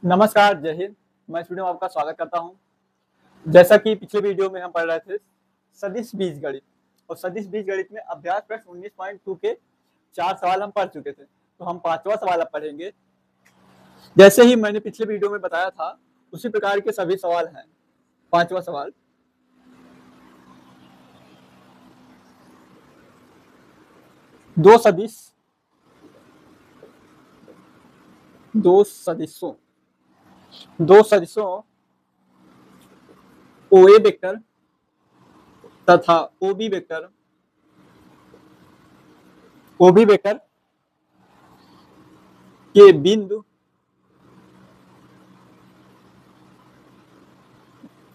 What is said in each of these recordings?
नमस्कार, जय हिंद। मैं इस वीडियो में आपका स्वागत करता हूं। जैसा कि पिछले वीडियो में हम पढ़ रहे थे सदिश बीजगणित और सदिश बीजगणित में अभ्यास प्रश्न 19.2 के 4 सवाल हम पढ़ चुके थे। तो हम 5वां सवाल अब पढ़ेंगे। जैसे ही मैंने पिछले वीडियो में बताया था उसी प्रकार के सभी सवाल हैं। 5वां सवाल, दो सदिशों OA वेक्टर तथा OB वेक्टर के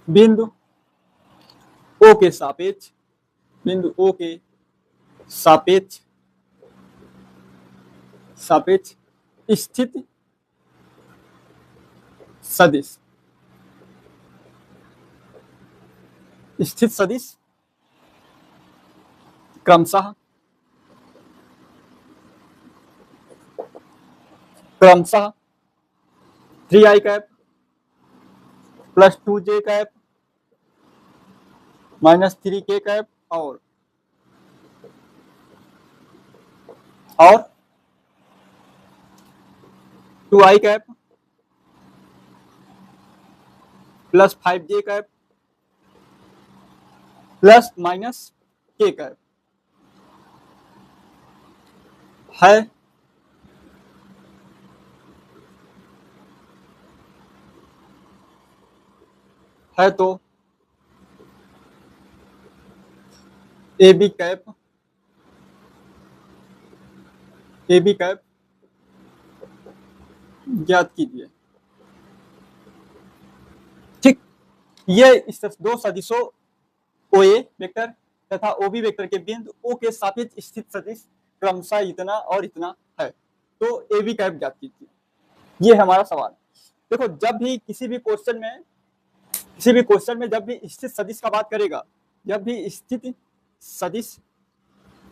बिंदु O के सापेक्ष स्थित सदिश क्रमशः 3i cap plus 2j cap minus 3k cap और 2i cap plus 5j cap plus minus k cap है तो AB कैप ज्ञात कीजिए। ठीक, ये इस दो सदिशों OA वेक्टर तथा OB वेक्टर के बिंदु O के सापेक्ष स्थित सदिश क्रमशः इतना और इतना है, तो AB कैप ज्ञात कीजिए। ये है हमारा सवाल। देखो, जब भी किसी भी क्वेश्चन में जब भी स्थित सदिश का बात करेगा, जब भी स्थित सदिश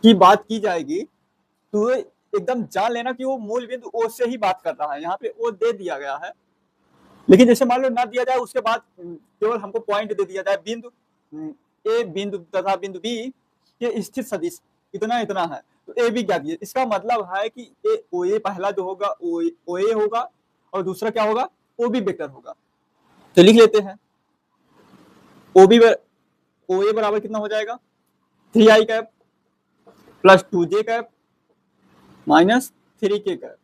की बात की जाएगी तो एकदम जान लेना कि वो मूल बिंदु O से ही बात कर रहा है। यहाँ पे O दे दिया गया है, लेकिन जैसे मान लो ना दिया जाए, उसके बाद केवल हमको पॉइंट दे दिया जाए, बिंदु A बिंदु तथा बिंदु B के स्थित सदिश इतना इतना है, तो A भी ज्ञात कीजिए। इसका मतलब है कि OA पहला जो होगा OA होगा और दूसरा क्या होगा, OB वेक्टर होगा। तो लिख लेते हैं, OA बराबर कितना हो जाएगा, 3i cap plus 2j cap minus 3k cap,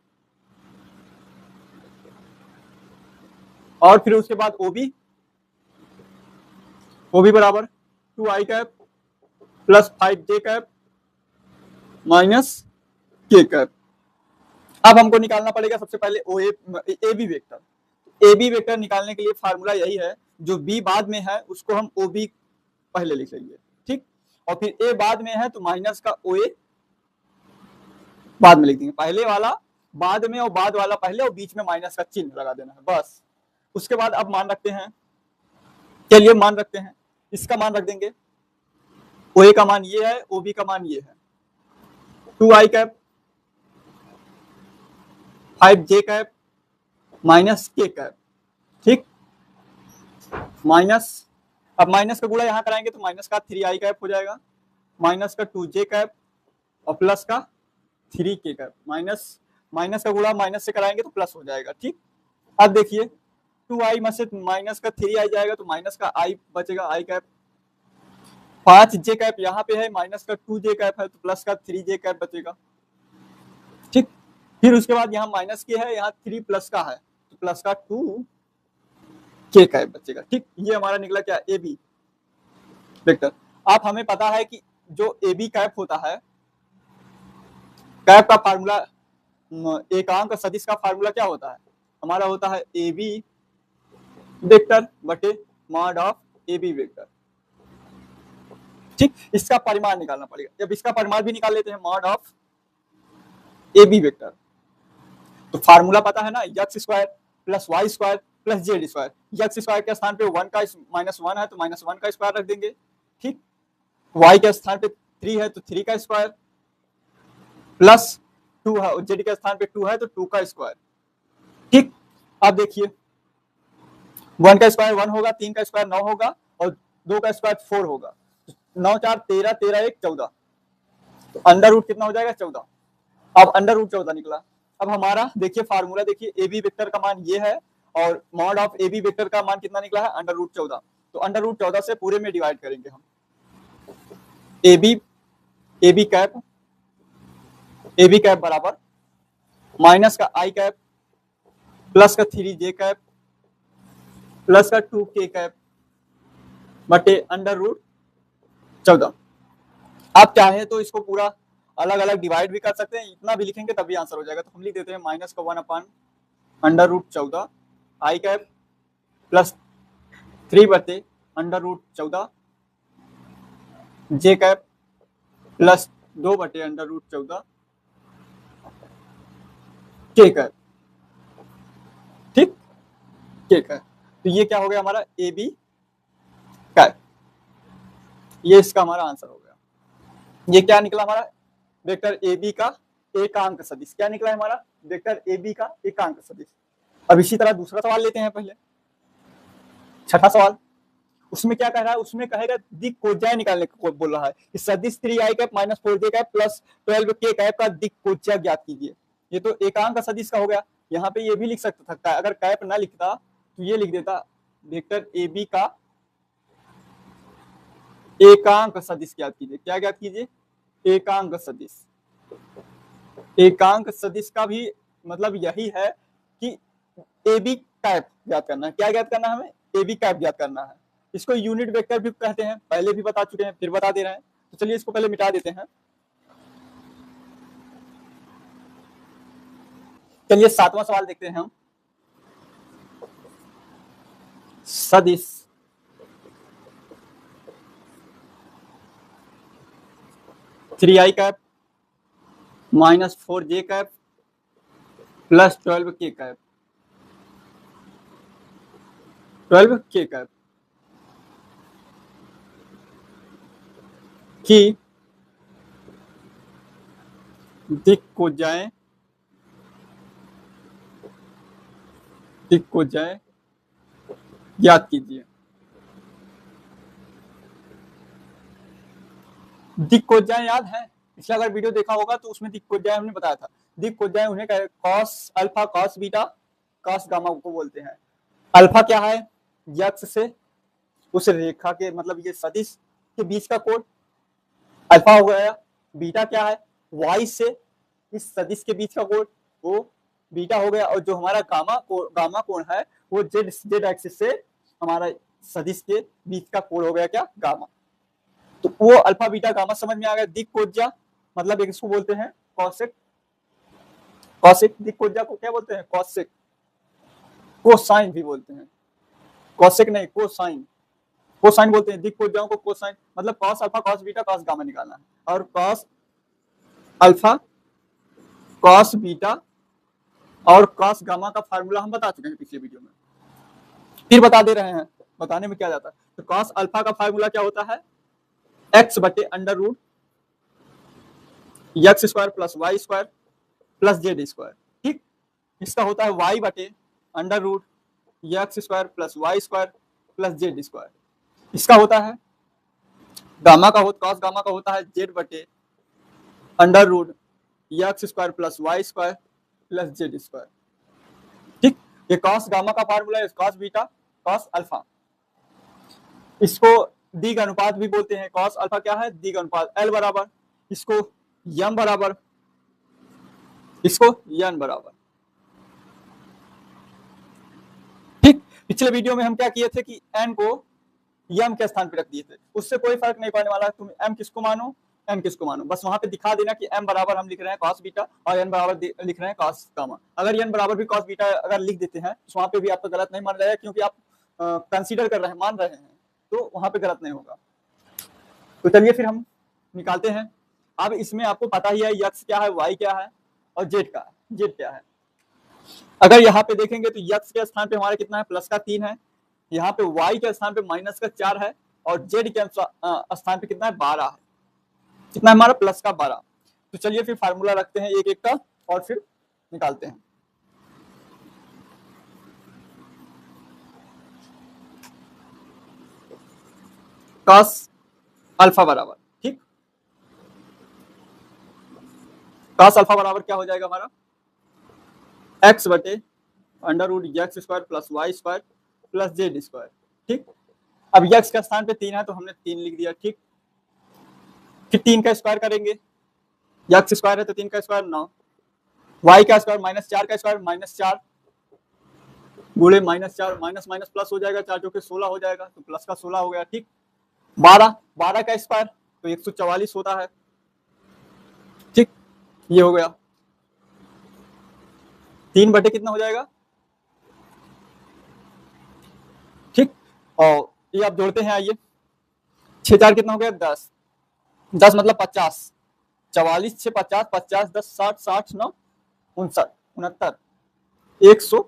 और फिर उसके बाद OB बराबर 2i cap plus 5j cap minus k cap. अब हमको निकालना पड़ेगा सबसे पहले AB वेक्टर। AB वेक्टर निकालने के लिए फार्मूला यही है, जो B बाद में है उसको हम OB पहले लिख लेंगे, ठीक, और फिर A बाद में है तो माइनस का OA बाद में लिख देंगे। पहले वाला बाद में और बाद वाला पहले, और बीच में माइनस का चिन्ह लगा देना है बस। उसके बाद अब मान रखते हैं, चलिए मान रखते हैं, इसका मान रख देंगे, OA का मान ये है, OB का मान ये है, 2i cap 5j cap minus k cap, ठीक, माइनस, अब माइनस का गुणा यहां कराएंगे तो माइनस का 3i कैप हो जाएगा, माइनस का 2j कैप और प्लस का 3k कैप, माइनस का गुणा माइनस से कराएंगे तो प्लस हो जाएगा, ठीक। अब देखिए 2i में से माइनस का 3i जाएगा तो माइनस का i बचेगा, i कैप, 5j कैप यहाँ पे है, माइनस का 2j कैप है तो प्लस का 3j कैप बचेगा, ठीक। फिर उसके बाद यहाँ माइनस के है, यहाँ 3 प्लस का है तो प्लस का 2k कैप बचेगा, ठीक। ये हमारा निकला क्या, AB वेक्टर। आप हमें पता है कि जो AB कैप होता है, कैप का फार्मूला, एकांक सदिश का फार्मूला क्या होता है, हमारा होता है AB वेक्टर बटे मॉड ऑफ AB वेक्टर, ठीक। इसका परिमाण निकालना पड़ेगा। जब इसका परिमाण भी निकाल लेते हैं, मॉड ऑफ AB वेक्टर, तो फार्मूला पता है ना, x square plus y square plus z square. x square के स्थान पे 1 का माइनस 1 है तो माइनस 1 का स्क्वायर रख देंगे, ठीक। y के स्थान पे 3 है तो 3 का स्क्वायर प्लस 2 है, z के स्थान पे 2 है तो 2 का स्क्वायर, ठीक। अब देखिए 1 का स्क्वायर 1 होगा, 3 का स्क्वायर 9 होगा और 2 का स्क्वायर 4 होगा। 9 4 13, 13 1 14, तो अंडर रूट कितना हो जाएगा 14। अब अंडर रूट 14 निकला। अब हमारा देखिए फार्मूला देखिए, ए बी वेक्टर का मान ये है और mod of A B vector का मान कितना निकला है अंडर रूट 14। तो अंडर रूट 14 से पूरे में डिवाइड करेंगे हम। ए बी कैप बराबर माइनस का आई कैप प्लस का 3 जे कैप प्लस का 2 के कैप बटे अंडर रूट 14। आप चाहे तो इसको पूरा अलग अलग डिवाइड भी कर सकते हैं, इतना भी लिखेंगे तब भी आंसर हो जाएगा। तो हम लिख देते हैं माइनस का 1 अपान अंडर रूट 14 आई कैप प्लस 3 बटे अंडर रूट 14 जे कैप प्लस 2 बटे अंडर रूट 14 के कैप। ठीक, के कैप। तो ये क्या हो गया हमारा ए बी कैप, ये इसका हमारा आंसर हो गया। ये क्या निकला हमारा वेक्टर ए बी का एकांक सदिश। क्या निकला है हमारा वेक्टर ए बी का एकांक सदिश। अब इसी तरह दूसरा सवाल लेते हैं पहले, छठा सवाल। उसमें क्या कह रहा है, उसमें कहेगा दिक कोज्या निकालने को बोल रहा है कि सदिश 3 आई कैप माइनस 4 जे कैप प्लस 12 के कैप का दिक कोज्या ज्ञात कीजिए। ये तो एकांक सदिश का हो गया। यहाँ पे ये भी लिख सकता था, अगर कैप ना लिखता तो ये लिख देता वेक्टर ए बी का एकांक सदिश ज्ञात कीजिए। क्या ज्ञात कीजिए, एकांक सदिश। एकांक सदिश का भी मतलब यही है कि ए बी कैप ज्ञात करना है। क्या ज्ञात करना है हमें, ए बी कैप ज्ञात करना है। इसको यूनिट वेक्टर भी कहते हैं, पहले भी बता चुके हैं फिर बता दे रहे हैं। तो चलिए इसको पहले मिटा देते हैं। चलिए 7वां सवाल देखते हैं हम। सदिश 3 आई कैप माइनस 4 जे कैप प्लस 12 के कैप 12 के कैप की दिक को जाए ज्ञात कीजिए। दिक को जाए याद है, पिछला अगर वीडियो देखा होगा तो उसमें दिक को जाए हमने बताया था। दिक को जाए उन्हें cos alpha cos beta cos gamma को बोलते हैं। अल्फा क्या है, यक्ष से उस रेखा के मतलब ये सदिश के बीच का कोण अल्फा हो गया। बीटा क्या है, वाई से इस सदिश के बीच का कोण वो बीटा हो गया। और जो हमारा गामा कोण है वो जेड एक्सिस से हमारा सदिश के बीच का कोण हो गया क्या, गामा। तो वो अल्फा बीटा गामा समझ में आ गया। दिक कोज्या मतलब एक इसको बोलते हैं कौशिक। कौशिक दिक कोज्या को क्या बोलते हैं, कौशिक। कोसाइन भी बोलते हैं, कौशिक नहीं कोसाइन। कोसाइन बोलते हैं दिक कोज्याओं को, कोसाइन मतलब cos alpha cos beta cos gamma निकालना है। और कॉस अल्फा कॉस बीटा और कॉस गामा का फार्मूला हम बता चुके हैं पिछले वीडियो में, फिर बता दे रहे हैं, बताने में क्या जाता है। तो कॉस अल्फा का फार्मूला क्या होता है, एक्स बटे under root x square plus y square plus z square. ठीक, इसका होता है वाई बटे under root x square plus y square plus z square. इसका होता है गामा का कॉस गामा का होता है जेड बटे under root x square plus y square plus z square. ठीक, ये कॉस गामा का फार्मूला है, कॉस बीटा कॉस अल्फा। इसको दिग अनुपात भी बोलते हैं। कॉस अल्फा क्या है, दिग अनुपात एल बराबर, इसको यम बराबर, इसको यन बराबर। ठीक, पिछले वीडियो में हम क्या किए थे कि एन को यम के स्थान पे रख दिए थे, उससे कोई फर्क नहीं पड़ने वाला, तुम एम किसको मानो एन किसको मानो, बस वहां पे दिखा देना कि एम बराबर हम लिख रहे हैं कॉस बीटा और एन बराबर लिख रहे हैं कॉस गामा। अगर एन बराबर भी कॉस बीटा अगर लिख देते हैं तो वहां पे भी आपका गलत नहीं मान रहा है, क्योंकि आप कंसीडर कर रहे हैं, मान रहे हैं, तो वहां पे गलत नहीं होगा। तो चलिए फिर हम निकालते हैं। अब इसमें आपको पता ही है यक्स क्या है, वाई क्या है और जेड का जेड क्या है। अगर यहाँ पे देखेंगे तो यक्स के स्थान पे हमारे कितना है, प्लस का 3 है। यहाँ पे वाई के स्थान पे माइनस का 4 है और जेड के स्थान पे कितना है, 12 है। कितना है हमारा, प्लस का 12। तो चलिए फिर फार्मूला रखते हैं एक एक का और फिर निकालते हैं। कॉस अल्फा बराबर, ठीक, कॉस अल्फा बराबर क्या हो जाएगा हमारा, एक्स बटे under root x square plus y square plus z square, ठीक। अब एक्स का स्थान पे 3 है तो हमने 3 लिख दिया, ठीक। फिर 3 का स्क्वायर करेंगे, एक्स स्क्वायर है तो 3 का स्क्वायर 9, वाई का स्क्वायर -4 का स्क्वायर -4 गुणे -4 माइनस माइनस प्लस हो जाएगा, 4 चौके 16 हो जाएगा तो प्लस का 16 हो गया, ठीक। 12 का स्क्वायर तो 144 होता है, ठीक, ये हो गया। 3 बटे कितना हो जाएगा, ठीक। और ये आप जोड़ते हैं, आइए 6 4 कितना हो गया 10, 10 मतलब 50, 44 6 50, 50 10 60 60 9 59 69 100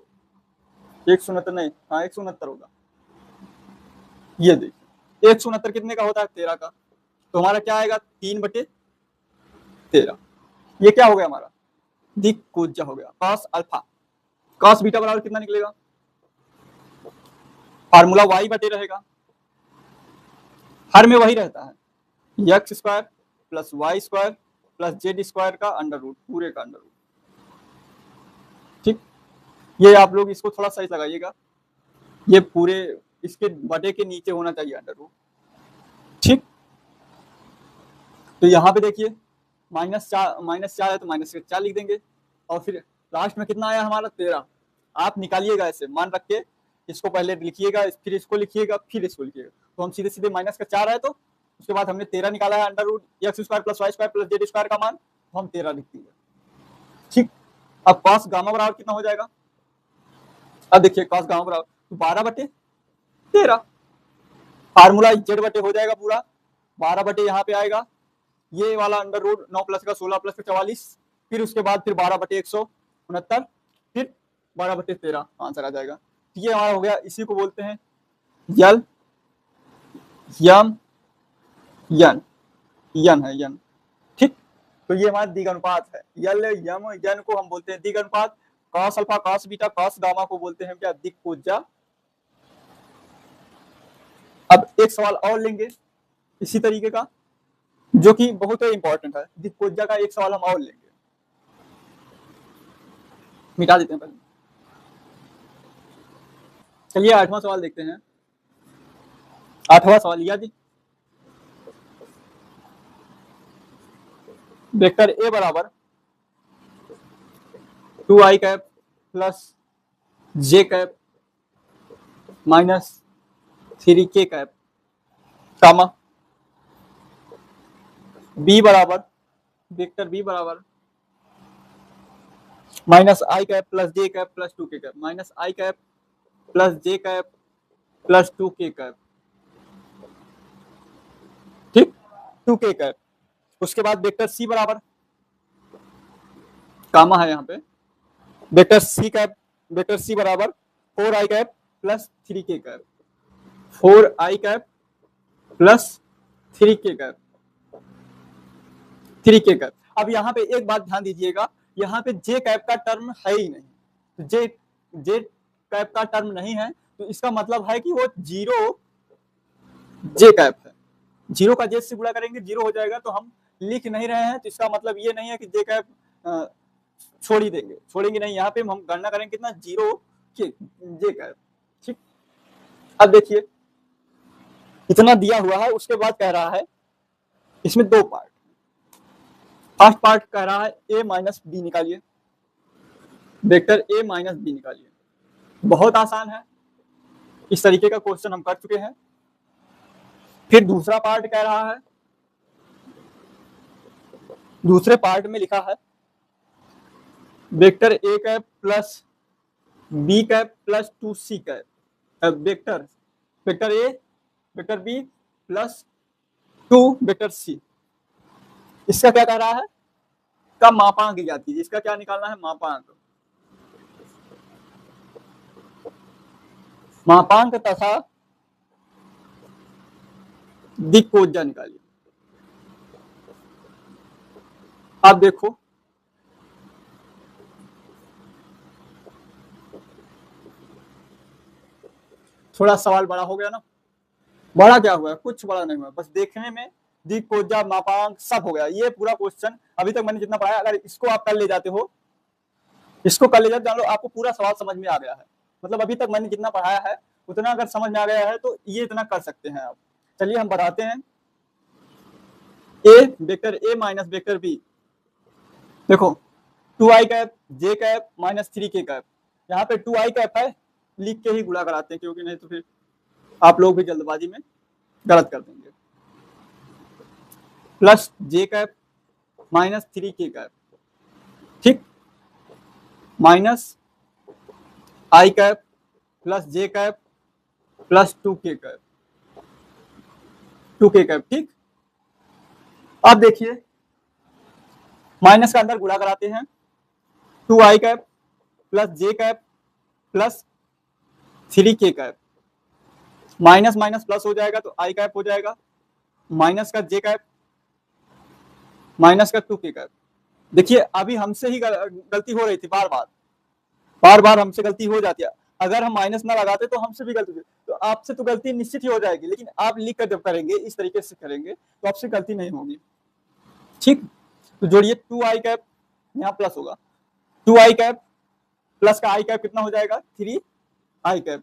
169 नहीं, हाँ 169 होगा, ये देखिए 169 कितने का होता है 13 का, तो हमारा क्या आएगा 3 बटे 13, ये क्या हो गया हमारा दिक कोज्जा हो गया, कॉस अल्फा, कॉस बीटा बराबर कितना निकलेगा, फार्मूला वाई बटे रहेगा, हर में वही रहता है x square plus y square plus z square का अंडर रूट, पूरे का अंडर रूट, ठीक। ये आप लोग इसको थोड़ा सही लगाइएगा, ये पूरे इसके बटे के नीचे होना चाहिए अंडर रूट, ठीक। तो यहाँ पे देखिए -4 है तो -4 लिख देंगे, और फिर लास्ट में कितना आया हमारा 13, आप निकालिएगा ऐसे मान रख के, इसको पहले लिखिएगा फिर इसको लिखिएगा फिर इसको लिखिएगा, तो हम सीधे सीधे -4 है तो उसके बाद हमने 13 निकाला है under root x square plus y square plus z square का मान, तो हम 13 लिख दिए, ठीक। अब कॉस गामा बराबर कितना हो जाएगा, अब देखिए कॉस गामा बराबर 12 बटे 13, फार्मूला जेड बटे हो जाएगा पूरा, 12 बटे यहाँ पे आएगा ये वाला अंडर रूट 9 प्लस का 16 प्लस का 44, फिर उसके बाद फिर 12 बटे 169, फिर 12 बटे 13 आंसर आ जाएगा, ये हमारा हो गया, इसी को बोलते हैं यल यम यन, यन है यन, ठीक। तो ये हमारा दिग अनुपात है, यल यम यन को हम बोलते हैं दिग अनुपात, cos alpha cos beta cos gamma को बोलते हैं क्या दिग कोज्जा। अब एक सवाल और लेंगे इसी तरीके का जो कि बहुत इंपॉर्टेंट है, दिग कोज्जा का एक सवाल हम और लेंगे, मिटा देते हैं पहले, चलिए 8वां सवाल देखते हैं। 8वां सवाल यदि वेक्टर ए बराबर 2i cap plus j cap minus 3k cap कामा बी बराबर वेक्टर बी बराबर -i cap plus j cap plus 2k cap, -i cap plus j cap plus 2k cap, ठीक, 2k कैप। उसके बाद vector C बराबर कामा है यहाँ पे, vector C बराबर 4i cap plus 3k cap, 4i cap plus 3k cap, 3k cap. अब यहाँ पे एक बात ध्यान दीजिएगा, यहाँ पे जे कैप का टर्म है ही नहीं, तो जे कैप का टर्म नहीं है तो इसका मतलब है कि वो जीरो जे कैप है, जीरो का जे से गुणा करेंगे जीरो हो जाएगा, तो हम लिख नहीं रहे हैं तो इसका मतलब ये नहीं है कि जे कैप छोड़ ही देंगे, छोड़ेंगे नहीं, यहाँ पे हम गणना करेंगे कितना जीरो के जे कैप, ठीक। अब देखिए इतना दिया हुआ है, उसके बाद कह रहा है इसमें दो पार्ट, फर्स्ट पार्ट कह रहा है ए माइनस बी निकालिए, वेक्टर ए माइनस बी निकालिए, बहुत आसान है, इस तरीके का क्वेश्चन हम कर चुके हैं। फिर दूसरा पार्ट कह रहा है, दूसरे पार्ट में लिखा है vector A cap plus B cap plus 2c cap, vector A vector B plus 2 vector C, इसका क्या कह रहा है का मापांक जाती है, इसका क्या निकालना है मापांक, मापांक तथा दिक्कोज्जा निकालिए। आप देखो थोड़ा सवाल बड़ा हो गया ना, बड़ा क्या हुआ, कुछ बड़ा नहीं हुआ, बस देखने में दिक कोजा मापांक सब हो गया। ये पूरा क्वेश्चन अभी तक मैंने जितना पढ़ाया, अगर इसको आप कर ले जाते हो, इसको कर ले जाते जान लो आपको पूरा सवाल समझ में आ गया है। मतलब अभी तक मैंने जितना पढ़ाया है उतना अगर समझ में आ गया है तो ये इतना कर सकते हैं आप। चलिए हम बढ़ाते हैं। A vector A minus vector B, देखो 2i cap j cap minus 3k cap, यहाँ पे 2i कैप है, लिख के ही गुणा कराते हैं क्योंकि नहीं तो फिर आप लोग भी जल्दबाजी में गलत कर देंगे। Plus j cap minus 3k cap, ठीक, minus i cap plus j cap plus 2k cap, 2k cap, ठीक। अब देखिए माइनस का अंदर गुणा कराते हैं, 2i cap plus j cap plus 3k cap, minus minus plus हो जाएगा तो आई कैप हो जाएगा, माइनस का जे कैप माइनस का 2k कैप। देखिए अभी हमसे ही गलती हो रही थी, बार बार हमसे गलती हो जाती है। अगर हम माइनस ना लगाते तो हमसे भी गलती, तो आपसे तो गलती निश्चित ही हो जाएगी, लेकिन आप लिख कर जब करेंगे इस तरीके से करेंगे तो आपसे गलती नहीं होगी, ठीक। तो जोड़िए 2i कैप, यहाँ प्लस होगा, 2i कैप प्लस का आई कैप कितना हो जाएगा 3i कैप,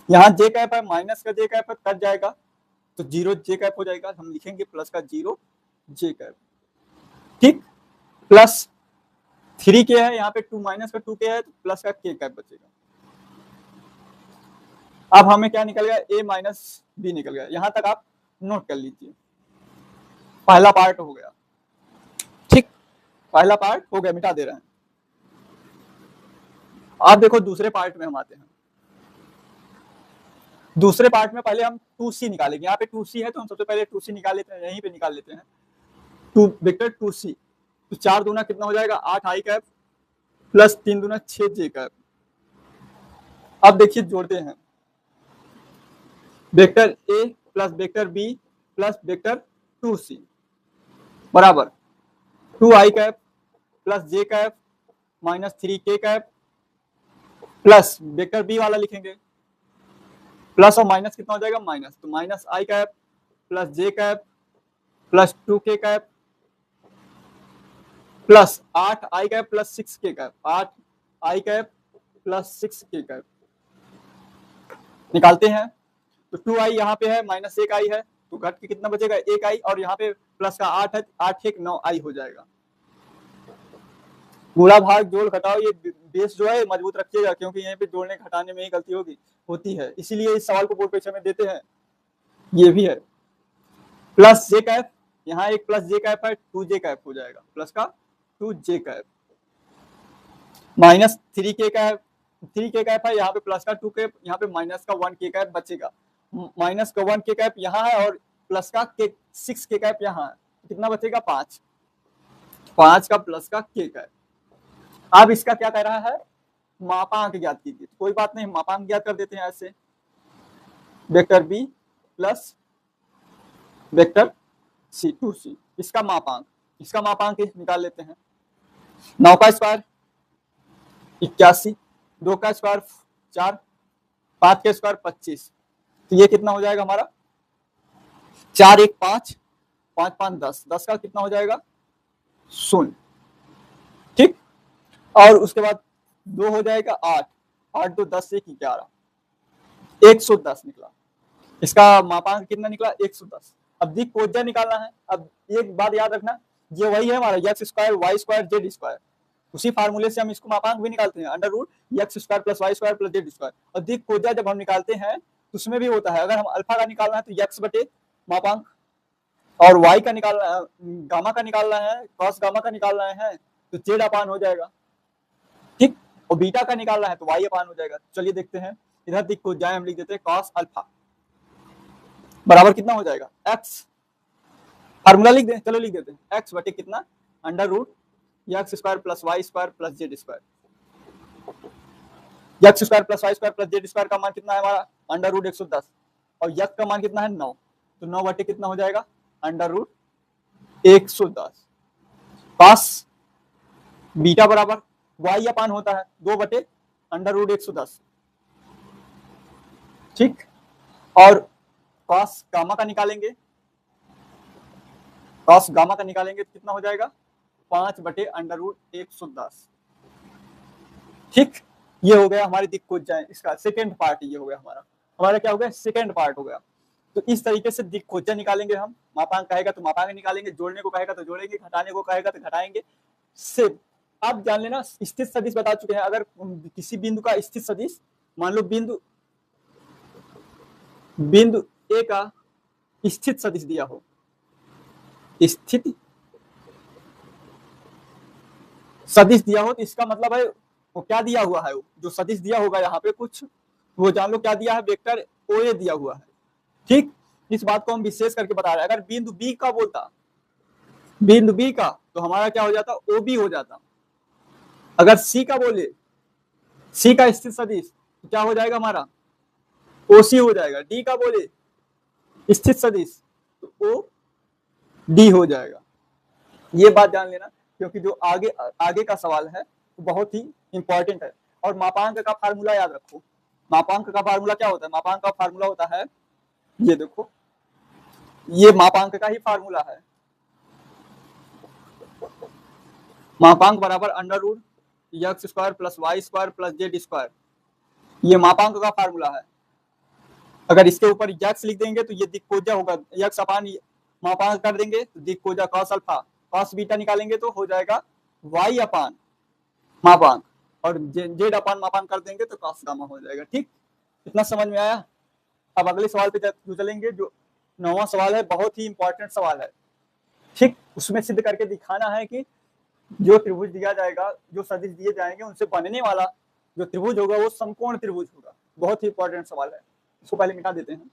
यहाँ जे कैप है माइनस का जे कैप है कट जाएगा तो 0 जे कैप हो जाएगा, हम लिखेंगे प्लस का 0 जे कैप, ठीक। प्लस 3k है, यहाँ पे 2 माइनस का 2k है तो प्लस का k कैप बचेगा। अब हमें क्या निकल गया, a माइनस बी निकल गया। यहां तक आप नोट कर लीजिए, पहला पार्ट हो गया, ठीक, पहला पार्ट हो गया, मिटा दे रहे हैं। आप देखो दूसरे पार्ट में हम आते हैं। दूसरे पार्ट में पहले हम 2c निकालेंगे, यहाँ पे 2c है तो हम सबसे पहले 2c निकाल लेते हैं, यहीं पे निकाल लेते हैं। 2 वेक्टर 2c, तो 4 दूना कितना हो जाएगा 8 आई कैप प्लस 3 दूना 6 जे कैप। अब देखिए जोड़ते हैं, vector a plus vector b plus vector 2c बराबर 2i cap plus j cap minus 3k cap plus vector b वाला लिखेंगे, प्लस और माइनस कितना हो जाएगा माइनस, तो minus i cap plus j cap plus 2k cap plus 8 i cap plus 6k cap, 8 i cap plus 6k cap निकालते हैं। तो 2i यहाँ पे है माइनस 1i है तो घट के कितना बचेगा 1i, और यहाँ पे प्लस का 8 है, 8 1 9i हो जाएगा। गुणा भाग जोड़ घटाओ, ये बेस जो है मजबूत रखिएगा क्योंकि यहाँ पे जोड़ने घटाने में ही गलती होती है, इसीलिए इस सवाल को बोर्ड परीक्षा में देते हैं। ये भी है प्लस जे कैप, यहाँ एक प्लस जे कैप है 2j कैप हो जाएगा, प्लस का 2j cap minus 3k cap, 3k cap है, यहाँ पे प्लस का 2 कैप, यहाँ पे माइनस का 1k कैप बचेगा, माइनस का 1k कैप यहाँ है और प्लस का 6k कैप यहाँ है, कितना बचेगा 5 का प्लस का k कैप। अब इसका क्या कह रहा है, मापांक ज्ञात कीजिए, कोई बात नहीं मापांक ज्ञात कर देते हैं ऐसे, vector B plus vector C 2c, इसका मापांक निकाल लेते हैं। 9 का स्क्वायर 81, 2 का स्क्वायर 4, 5 का स्क्वायर 25, तो ये कितना हो जाएगा हमारा 4 1 5 5 5 10, 10 का कितना हो जाएगा 0, ठीक। और उसके बाद 2 हो जाएगा 8, 8 2 10 1 11, 110 निकला, इसका मापांक कितना निकला 110। अब दिक कोज्या निकालना है। अब एक बात याद रखना, ये वही है हमारा x square y square z square, उसी फार्मूले से हम इसको मापांक भी निकालते हैं, under root x square plus y square plus z square. और दिक कोज्या जब हम निकालते हैं तो उसमें भी होता है, अगर हम अल्फा का निकालना है तो एक्स बटे मापांक, और वाई का निकालना है, गामा का निकालना है, कॉस गामा का निकालना है तो जेड अपान हो जाएगा, ठीक। और बीटा का निकालना है तो वाई अपान हो जाएगा। चलिए देखते हैं, इधर दिक कोज्या हम लिख देते हैं कॉस अल्फा बराबर कितना हो जाएगा एक्स, फार्मूला लिख दें, चलो लिख देते हैं, एक्स बटे कितना under root x square plus y square plus z square, x square plus y square plus z square का मान कितना है हमारा अंडर रूट 110, और एक्स का मान कितना है 9, तो 9 बटे कितना हो जाएगा अंडर रूट 110, पास बीटा बराबर वाई अपान होता है 2 बटे अंडर रूट 110, ठीक। और कॉस गामा का निकालेंगे, कॉस गामा का निकालेंगे तो कितना हो जाएगा 5/√110। ठीक, ये हो गया हमारी दिक्कोजाएं, इसका सेकेंड पार्ट ये हो गया हमारा क्या हो गया सेकेंड पार्ट हो गया। तो इस तरीके से दिक्कोजा निकालेंगे हम, मापांक कहेगा तो मापांक निकालेंगे, जोड़ने को कहेगा तो जोड़ेंगे, घटाने को कहेगा तो घटाएंगे। सिर्फ आप जान लेना स्थित सदिश बता चुके हैं, अगर किसी बिंदु का स्थित सदिश, मान लो बिंदु ए का स्थित सदिश दिया हो, स्थित सदिश दिया हो तो इसका मतलब है वो क्या दिया हुआ है, जो सदिश दिया होगा यहाँ पे कुछ, वो जान लो क्या दिया है, वेक्टर OA दिया हुआ है। ठीक, इस बात को हम विशेष करके बता रहे हैं। अगर बिंदु बी का बोलता, बिंदु बी का, तो हमारा क्या हो जाता OB हो जाता। अगर सी का बोले, सी का स्थित सदिश तो क्या हो जाएगा हमारा OC हो जाएगा। डी का बोले स्थित सदिश तो OD हो जाएगा। ये बात जान लेना, क्योंकि जो आगे का सवाल है वो बहुत ही इंपॉर्टेंट है। और मापांक का फार्मूला याद रखो, मापांक का फार्मूला क्या होता है, मापांक का फार्मूला होता है, ये देखो, ये मापांक का ही फार्मूला है, मापांक बराबर √x² + y² + z²। ये मापांक का फार्मूला है। अगर इसके ऊपर x लिख देंगे तो ये दिक्कोजा होगा, x अपान मापांक कर देंगे तो दिक्कोजा cos अल्फा, cos बीटा निकालेंगे तो हो जाएगा y अपान मापांक, और z अपान मापांक कर देंगे तो cos गामा हो जाएगा। ठीक, इतना समझ में आया। अब अगले सवाल पे चलेंगे, जो 9वां सवाल है, बहुत ही इंपॉर्टेंट सवाल है। ठीक, उसमें सिद्ध करके दिखाना है कि जो त्रिभुज दिया जाएगा, जो सदिश दिए जाएंगे, उनसे बनने वाला जो त्रिभुज होगा वो समकोण त्रिभुज होगा। बहुत ही इंपॉर्टेंट सवाल है, इसको पहले मिटा देते हैं।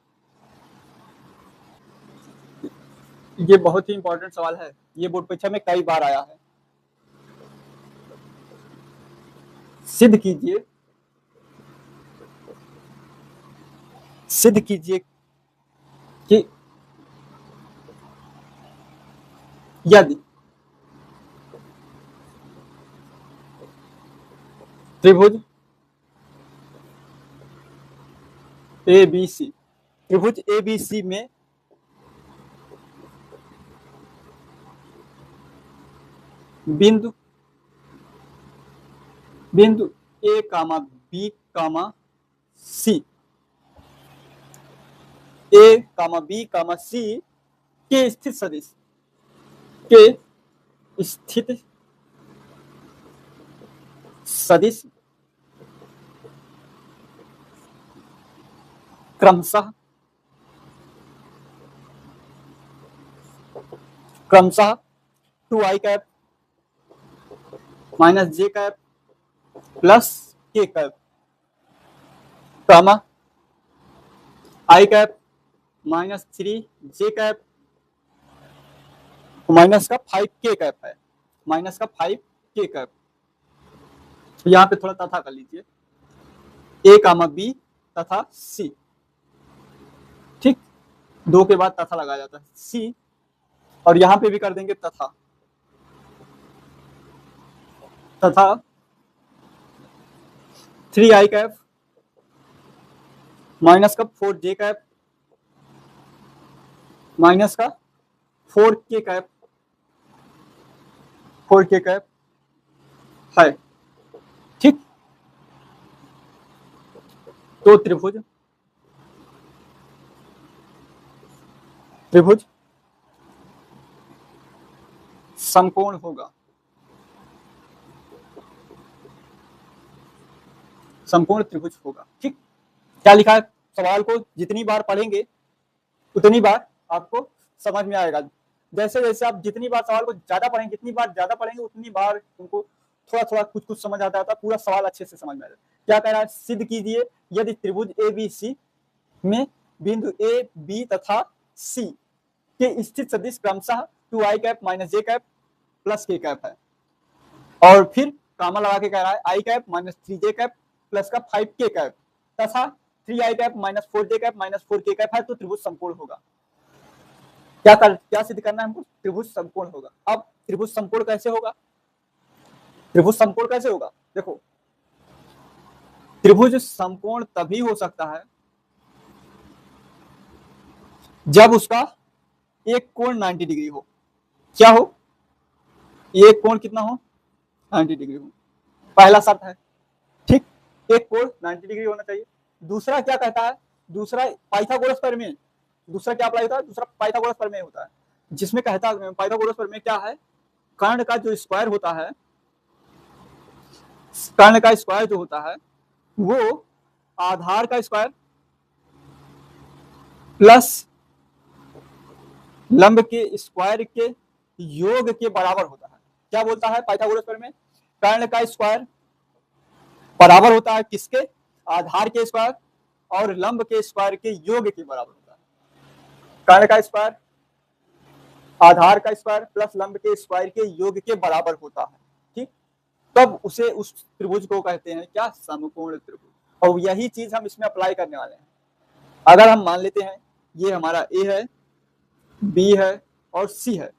ये बहुत ही इंपॉर्टेंट सवाल है, ये बोर्ड परीक्षा में कई बार आया है। सिद्ध कीजिए कि यदि त्रिभुज ABC, त्रिभुज ABC में बिंदु A, B, C, A, B, C के स्थित सदिश क्रमशः 2i cap minus j cap plus k cap, i cap minus 3j cap minus का 5k कैप है, माइनस का 5k कैप। यहाँ पे थोड़ा तथा कर लीजिए, A, B तथा C। ठीक, 2 के बाद तथा लगाया जाता है C, और यहाँ पे भी कर देंगे तथा 3i कैप माइनस का 4j कैप माइनस का 4k कैप है। ठीक, तो त्रिभुज समकोण होगा, समकोण त्रिभुज होगा। ठीक, क्या लिखा है, सवाल को जितनी बार पढ़ेंगे उतनी बार आपको समझ में आएगा। जैसे जैसे आप जितनी बार सवाल को ज्यादा पढ़ेंगे, जितनी बार ज्यादा पढ़ेंगे उतनी बार तुमको थोड़ा थोड़ा कुछ समझ आता है, पूरा सवाल अच्छे से समझ में आता है। क्या कह रहा है, सिद्ध कीजिए यदि त्रिभुज ABC में बिंदु A, B तथा C के स्थित सदिश क्रमशः 2i cap minus j cap plus k cap है, और फिर कामा लगा के कह रहा है i cap minus 3j cap plus का 5k कैप तथा 3i cap minus 4j cap minus 4k cap है, तो त्रिभुज समकोण होगा। क्या सिद्ध करना है हमको, त्रिभुज समकोण होगा। अब त्रिभुज समकोण कैसे होगा, देखो, त्रिभुज समकोण तभी हो सकता है जब उसका एक कोण 90 डिग्री हो। क्या हो? एक कोण कितना हो? 90 डिग्री हो। पहला शर्त है, ठीक, एक कोण 90 डिग्री होना चाहिए। दूसरा क्या कहता है? दूसरा पाइथागोरस प्रमेय, दूसरा क्या अप्लाई होता है? दूसरा पाइथागोरस प्रमेय होता है, जिसमें कहता है पाइथागोरस प्रमेय क्या है? कर्ण का जो स्क्वायर होता है, कर्ण का स्क्वायर जो होता है वो आधार का स्क्वायर प्लस लंब के स्क्वायर के योग के बराबर होता है। क्या बोलता है पाइथागोरस प्रमेय? कर्ण का स्क्वायर बराबर होता है किसके? आधार के स्क्वायर और लंब के स्क्वायर के योग के बराबर होता है। कर्ण का स्क्वायर आधार का स्क्वायर प्लस लंब के स्क्वायर के योग के बराबर होता है, ठीक। तब उसे उस त्रिभुज को कहते हैं क्या? समकोण त्रिभुज। और यही चीज हम इसमें अप्लाई करने वाले हैं। अगर हम मान लेते हैं ये हमारा ए है, बी है और सी है,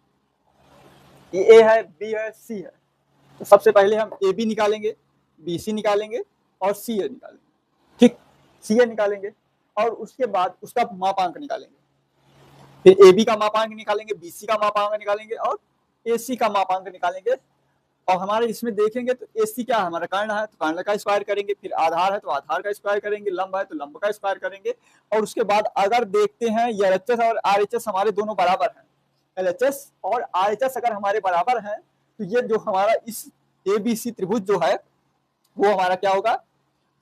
ये ए है, बी है, सी है, तो सबसे पहले हम ए बी निकालेंगे, बी सी निकालेंगे और सी ए निकालेंगे, ठीक। सी ए निकालेंगे और उसके बाद उसका मापांक निकालेंगे, फिर ए बी का मापांक निकालेंगे, बी सी का मापांक निकालेंगे और ए सी का मापांक निकालेंगे। और हमारे इसमें देखेंगे तो ए सी क्या है? हमारा कर्ण है, तो कर्ण का स्क्वायर करेंगे, फिर आधार है तो आधार का स्क्वायर करेंगे, लंब है तो लंब का स्क्वायर करेंगे। और उसके बाद अगर देखते हैं ये LHS और RHS हमारे दोनों बराबर हैं, LHS और RHS अगर हमारे बराबर हैं, तो ये जो हमारा इस ABC त्रिभुज जो है वो हमारा क्या होगा?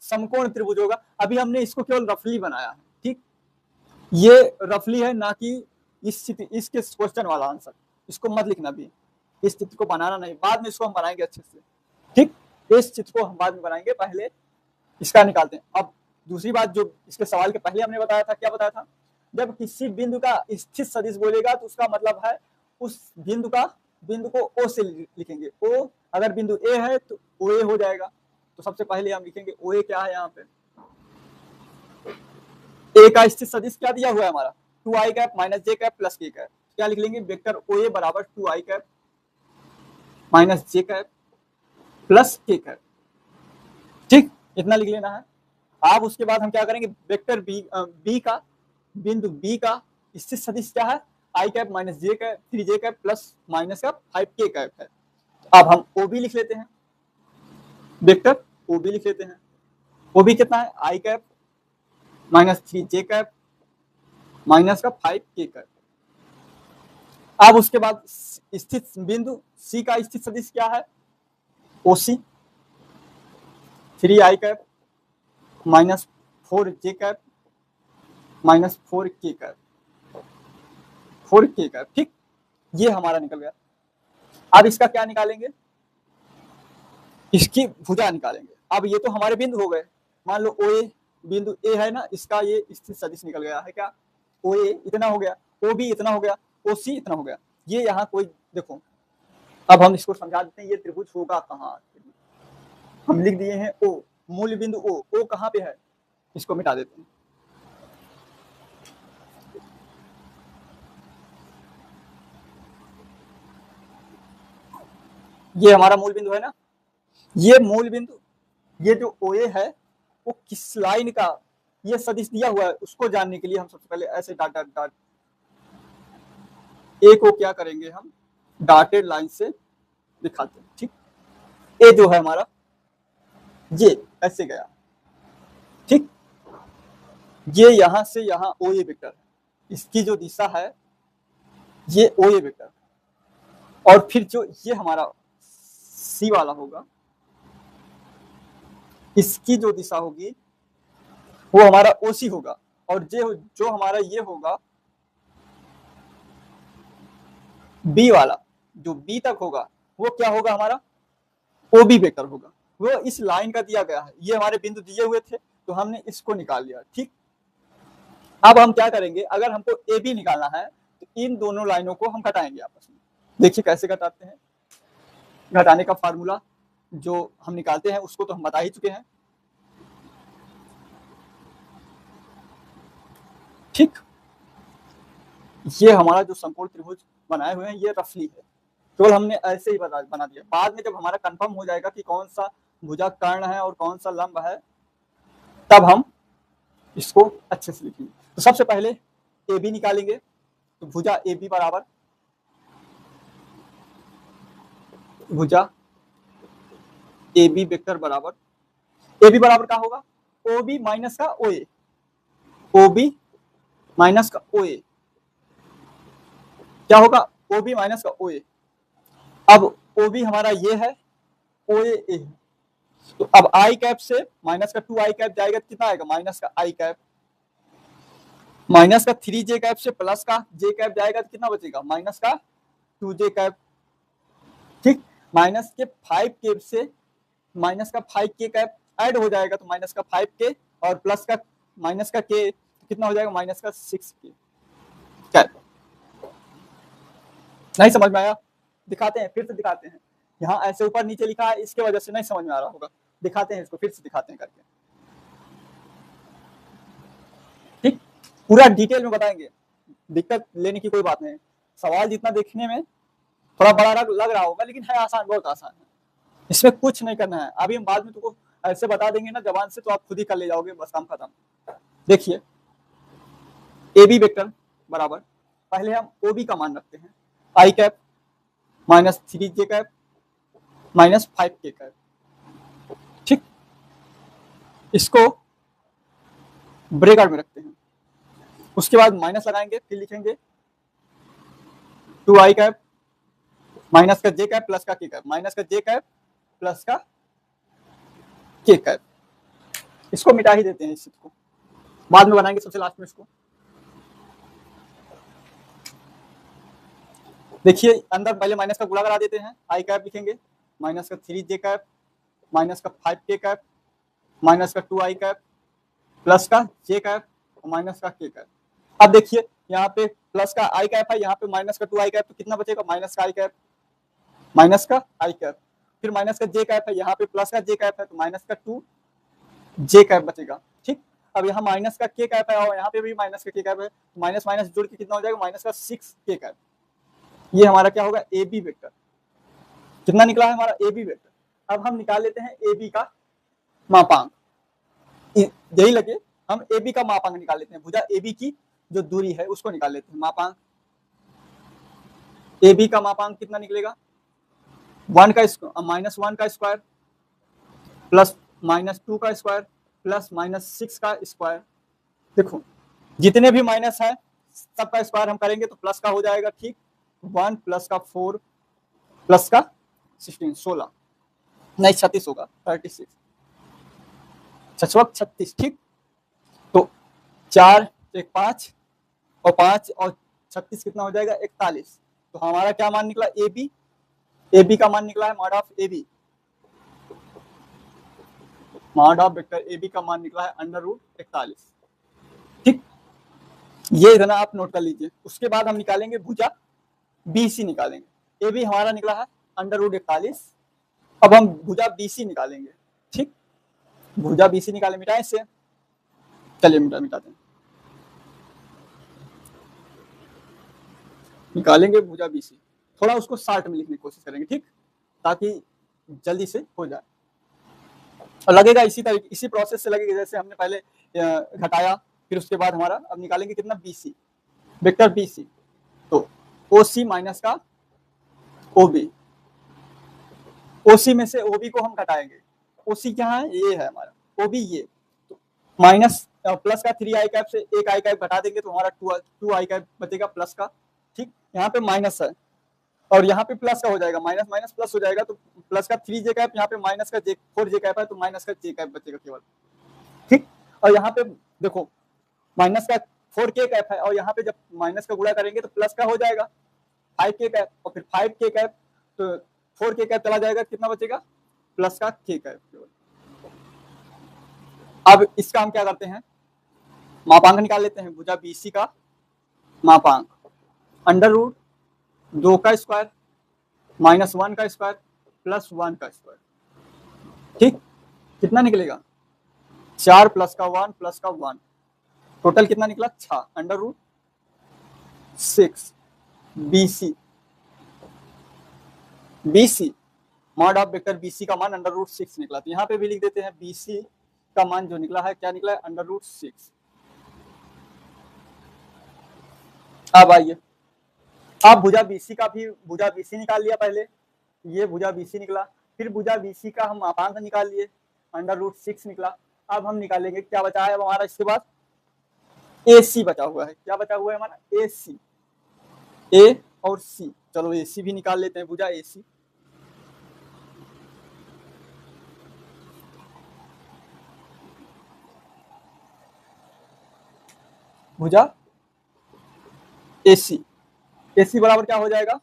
समकोण त्रिभुज होगा। अभी हमने इसको केवल रफली बनाया है, ठीक, ये रफली है, ना कि इसके क्वेश्चन वाला आंसर। इसको मत लिखना भी, इस चित्र को बनाना नहीं, बाद में इसको हम बनाएंगे अच्छे से, ठीक। इस चित्र को हम बाद में बनाएंगे, पहले इसका निकालते हैं। अब दूसरी बात जो इसके सवाल के पहले हमने बताया था, क्या बताया था? जब किसी बिंदु का स्थित सदिश बोलेगा तो उसका मतलब है उस बिंदु को ओ से लिखेंगे। ओ अगर बिंदु ए है तो ओ ए हो जाएगा। तो सबसे पहले हम लिखेंगे ओ ए क्या है? यहाँ पे ए का स्थित सदिश क्या दिया हुआ है हमारा? 2i cap minus j cap plus के कैप। क्या लिख लेंगे? वेक्टर ओ ए बराबर 2i cap minus j cap plus के कैप, ठीक, इतना लिख लेना है। अब उसके बाद हम क्या करेंगे? वेक्टर बी का, बिंदु बी का स्थित सदिश क्या है? I cap minus j cap 3j cap plus minus का 5k कैप है। अब हम ओ बी लिख लेते हैं, वेक्टर ओ बी लिख लेते हैं। ओ बी कितना है? I cap minus 3j cap minus का 5k कैप। अब उसके बाद स्थित बिंदु सी का स्थित सदिश क्या है? ओसी 3i cap minus 4j cap minus 4k cap, 4k cap, ठीक, ये हमारा निकल गया। अब इसका क्या निकालेंगे? इसकी भुजा निकालेंगे। अब ये तो हमारे बिंदु हो गए, मान लो ओ ए, बिंदु ए है ना, इसका ये स्थित सदिश निकल गया है। क्या? ओ ए इतना हो गया, ओ बी इतना हो गया, ओ सी इतना हो गया। ये यहाँ कोई देखो, अब हम इसको समझा देते हैं ये त्रिभुज होगा कहाँ। हम लिख दिए हैं ओ, मूल बिंदु ओ कहाँ पे है? इसको मिटा देते हैं। ये हमारा मूल बिंदु है ना, ये मूल बिंदु, ये जो ओ ए है वो किस लाइन का ये सदिश दिया हुआ है, उसको जानने के लिए हम सबसे पहले ऐसे डॉट डॉट डॉट ए को क्या करेंगे? हम डॉटेड लाइन से दिखाते हैं, ठीक। ए जो है हमारा ये ऐसे गया, ठीक, ये यहां से यहां ओ ए वेक्टर, इसकी जो दिशा है ये ओ ए वेक्टर, और फिर जो ये हमारा सी वाला होगा, इसकी जो दिशा होगी वो हमारा ओसी होगा, और जो हमारा ये होगा बी वाला, जो बी तक होगा वो क्या होगा? हमारा ओ बी वेक्टर होगा। वो इस लाइन का दिया गया है, ये हमारे बिंदु दिए हुए थे तो हमने इसको निकाल लिया, ठीक। अब हम क्या करेंगे? अगर हमको ए बी निकालना है तो इन दोनों लाइनों को हम घटाएंगे आपस में। देखिए कैसे घटाते हैं। घटाने का फार्मूला जो हम निकालते हैं उसको तो हम बता ही चुके हैं, ठीक। ये हमारा जो समकोण त्रिभुज बनाए हुए हैं ये रफली है, केवल हमने ऐसे ही बना दिया। बाद में जब हमारा कंफर्म हो जाएगा कि कौन सा भुजा कर्ण है और कौन सा लंब है, तब हम इसको अच्छे से लिखेंगे। तो सबसे पहले ए बी निकालेंगे तो भुजा ए बी बराबर भुजा ए बी वेक्टर बराबर ए बी बराबर क्या होगा, ओ बी माइनस का ओ ए, ओ बी माइनस का ओ ए क्या होगा, ओ बी माइनस का ओ ए। अब ओ बी हमारा ये है, ओ ए है, तो अब आई कैप से माइनस का 2 आई कैप जाएगा, कितना आएगा माइनस का आई कैप, माइनस का 3 जे कैप से प्लस का जे कैप जाएगा तो कितना बचेगा माइनस का 2 जे कैप। ठीक, माइनस के 5 के से माइनस का 5 के कैप ऐड हो जाएगा तो माइनस का 5 के और प्लस का माइनस का के कितना हो जाएगा माइनस का 6 के कैप। नहीं समझ में आया, दिखाते हैं फिर से दिखाते हैं, यहाँ ऐसे ऊपर नीचे लिखा है इसके वजह से नहीं समझ में आ रहा होगा, दिखाते हैं इसको फिर से दिखाते हैं करके, ठीक पूरा डिटेल में बताएंगे, दिक्कत लेने की कोई बात नहीं। सवाल जितना देखने में थोड़ा बड़ा लग रहा होगा लेकिन है आसान, बहुत आसान है, इसमें कुछ नहीं करना है। अभी हम बाद में तुमको ऐसे बता देंगे ना जबान से तो आप खुद ही कर ले जाओगे, बस काम खत्म। देखिए ए बी वेक्टर बराबर, पहले हम ओ बी का मान रखते हैं, आई कैप माइनस 3 जे कैप माइनस 5 के कैप। ठीक, इसको ब्रेकर में रखते हैं, उसके बाद माइनस लगाएंगे, फिर लिखेंगे 2 आई कैप माइनस का जे कैप प्लस का के कैप, माइनस का जे कैप प्लस का के कैप। इसको मिटा ही देते हैं, इस को बाद में बनाएंगे सबसे लास्ट में। इसको देखिए अंदर पहले माइनस का गुणा करा देते हैं, आई कैप लिखेंगे माइनस का 3 जे कैप माइनस का 5 के कैप माइनस का 2 आई कैप प्लस का जे कैप और माइनस का के कैप। अब देखिए यहाँ पे प्लस का आई कैप है, यहाँ पे माइनस का 2 आई कैप, तो कितना बचेगा माइनस का आई कैप, माइनस का आई कैप, फिर माइनस का जे कैप है, यहाँ पे प्लस का जे कैप है तो माइनस का 2 जे कैप बचेगा। ठीक, अब यहाँ माइनस का के कैप है और यहाँ पे भी माइनस का के कैप है, माइनस माइनस जुड़ के कितना हो जाएगा माइनस का 6 के कैप। ये हमारा क्या होगा ए बी वेक्टर, कितना निकला है हमारा ए बी वेक्टर। अब हम निकाल लेते हैं ए बी का मापांक, यही लगे हम ए बी का मापांक निकाल लेते हैं, भुजा ए बी की जो दूरी है उसको निकाल लेते हैं मापांक। ए बी का मापांक कितना निकलेगा, 1 का माइनस 1 का स्क्वायर प्लस माइनस 2 का स्क्वायर प्लस माइनस 6 का स्क्वायर। देखो जितने भी माइनस है सबका स्क्वायर हम करेंगे तो प्लस का हो जाएगा। ठीक, 1 प्लस का 4 प्लस का 16 16 नहीं 36 होगा, 36 36। ठीक, तो 4 1 5 और 5 और 36 कितना हो जाएगा 41। तो हमारा क्या मान निकला ए बी का मान निकला है mod of A B, mod of vector A B का मान निकला है √41। ठीक, ये इतना आप नोट कर लीजिए। उसके बाद हम निकालेंगे भुजा बी सी निकालेंगे, ए बी हमारा निकला है √41, अब हम भुजा बी सी निकालेंगे। ठीक, भुजा बी सी निकाले, मिटाएं इससे, चलिए मिटाते हैं, निकालेंगे भुजा बी सी, थोड़ा उसको शार्ट में लिखने की कोशिश करेंगे। ठीक, ताकि जल्दी से हो जाए और लगेगा इसी तरीके इसी प्रोसेस से लगेगा जैसे हमने पहले घटाया, फिर उसके बाद हमारा अब निकालेंगे कितना B C vector B C, तो ओ सी माइनस का ओ बी, ओ सी में से ओ बी को हम घटाएंगे, ओ सी क्या है ये है हमारा, ओ बी ये, तो माइनस प्लस का 3 आई कैप से 1 आई कैप घटा देंगे तो हमारा 2 आई कैप बचेगा प्लस का। ठीक, यहाँ पे माइनस है और यहाँ पे प्लस का हो जाएगा, माइनस माइनस प्लस हो जाएगा, तो प्लस का 3 जे कैप, यहाँ पे माइनस का 4 जे कैप है तो माइनस का जे कैप बचेगा केवल। ठीक, और यहाँ पे देखो माइनस का 4 के कैप है और यहाँ पे जब माइनस का गुणा करेंगे तो प्लस का हो जाएगा 5 के कैप और फिर 5 के कैप, तो 4 के कैप चला जाएगा, कितना बचेगा प्लस का के कैप केवल। अब इसका हम क्या करते हैं, मापांक निकाल लेते हैं, भुजा बीसी का मापांक √2 का स्क्वायर माइनस 1 का स्क्वायर प्लस 1 का स्क्वायर। ठीक, कितना निकलेगा 4 प्लस का 1 प्लस का 1, टोटल कितना निकला 6 √6 BC, BC mod of vector BC का मान √6 निकला, तो यहाँ पे भी लिख देते हैं बीसी का मान जो निकला है क्या निकला है √6। अब आइए, आप भुजा बीसी का भी भुजा बीसी निकाल लिया पहले, ये भुजा बीसी निकला, फिर भुजा बीसी का हम मापांक निकाल लिए, √6 निकला। अब हम निकालेंगे क्या बचा है हमारा, इसके बाद AC बचा हुआ है। क्या बचा हुआ है हमारा, AC, A और C। चलो AC भी निकाल लेते हैं, भुजा AC। भुजा AC, AC बराबर क्या हो जाएगा,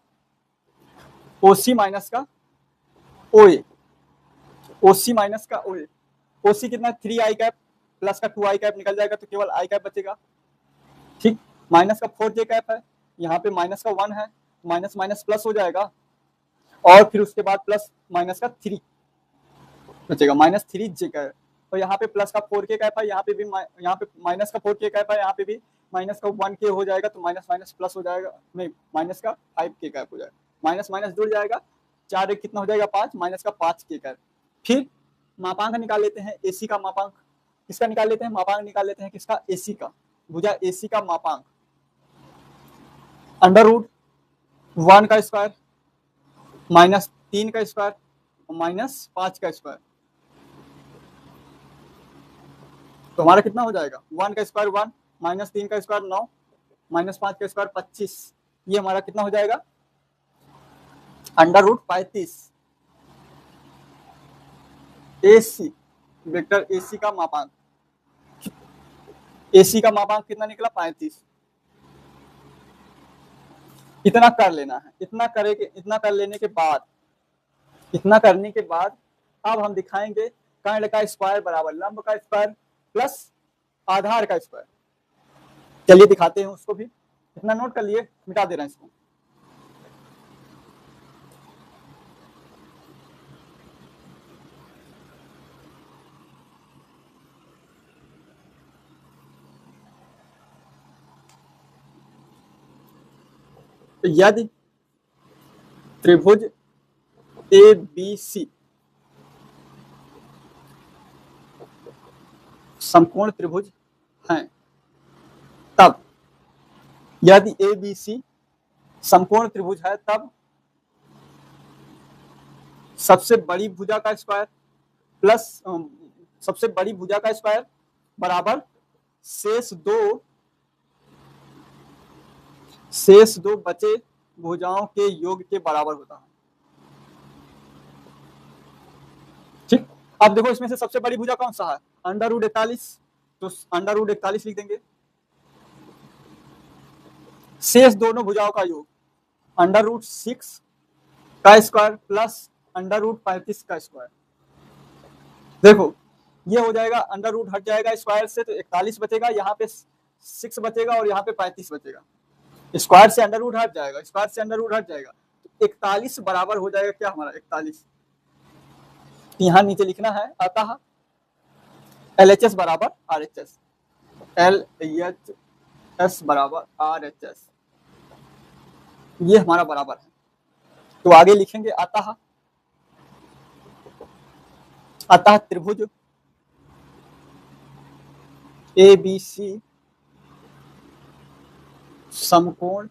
OC माइनस का OA, OC माइनस का OA। OC कितना, 3i कैप प्लस का 2i कैप निकल जाएगा तो केवल i कैप बचेगा। ठीक, माइनस का 4j कैप है, यहाँ पे माइनस का 1 है, माइनस माइनस प्लस हो जाएगा, और फिर उसके बाद प्लस माइनस का 3 बचेगा, -3j कैप। तो यहाँ पे प्लस का 4k कैप है, यहाँ पे भी यहाँ पे माइनस का 4k कैप है, यहाँ पे भी माइनस का 1k हो जाएगा, तो माइनस माइनस प्लस हो जाएगा, नहीं माइनस का 5k कैप हो जाएगा, माइनस माइनस जुड़ जाएगा, 4 एक कितना हो जाएगा 5, माइनस का 5k कैप। फिर मापांक निकाल लेते हैं, AC का मापांक किसका निकाल लेते हैं, मापांक निकाल लेते हैं किसका, AC का। भुजा AC का मापांक √1 का स्क्वायर -3 का स्क्वायर -5 का स्क्वायर, तो हमारा कितना हो जाएगा, 1 का स्क्वायर 1, -3 का स्क्वायर 9, -5 का स्क्वायर 25, ये हमारा कितना हो जाएगा, √35। AC वेक्टर AC का मापांक, AC का मापांक कितना निकला, 35। इतना कर लेना है, इतना कर लेने के बाद, इतना करने के बाद अब हम दिखाएंगे कर्ण का स्क्वायर बराबर लंब का स्क्वायर प्लस आधार का स्क्वायर। चलिए दिखाते हैं उसको भी, इतना नोट कर लिए, मिटा दे रहे हैं इसको। तो यदि त्रिभुज ABC समकोण त्रिभुज हैं, तब यदि ABC समकोण त्रिभुज है, तब सबसे बड़ी भुजा का स्क्वायर प्लस सबसे बड़ी भुजा का स्क्वायर बराबर शेष दो बचे भुजाओं के योग के बराबर होता है। ठीक, अब देखो इसमें से सबसे बड़ी भुजा कौन सा है, √41, तो √41 लिख देंगे। शेष दोनों भुजाओं का योग √6 का स्क्वायर प्लस √35 का स्क्वायर। देखो ये हो जाएगा, अंडर रूट हट जाएगा स्क्वायर से, तो 41 बचेगा, यहाँ पे 6 बचेगा और यहाँ पे 35 बचेगा। स्क्वायर से अंडर रूट हट जाएगा, स्क्वायर से अंडर रूट हट जाएगा, तो 41 बराबर हो जाएगा क्या हमारा, 41। यहाँ नीचे लिखना है, अतः LHS बराबर RHS, LHS बराबर RHS, ये हमारा बराबर है। तो आगे लिखेंगे, अतः त्रिभुज ABC समकोण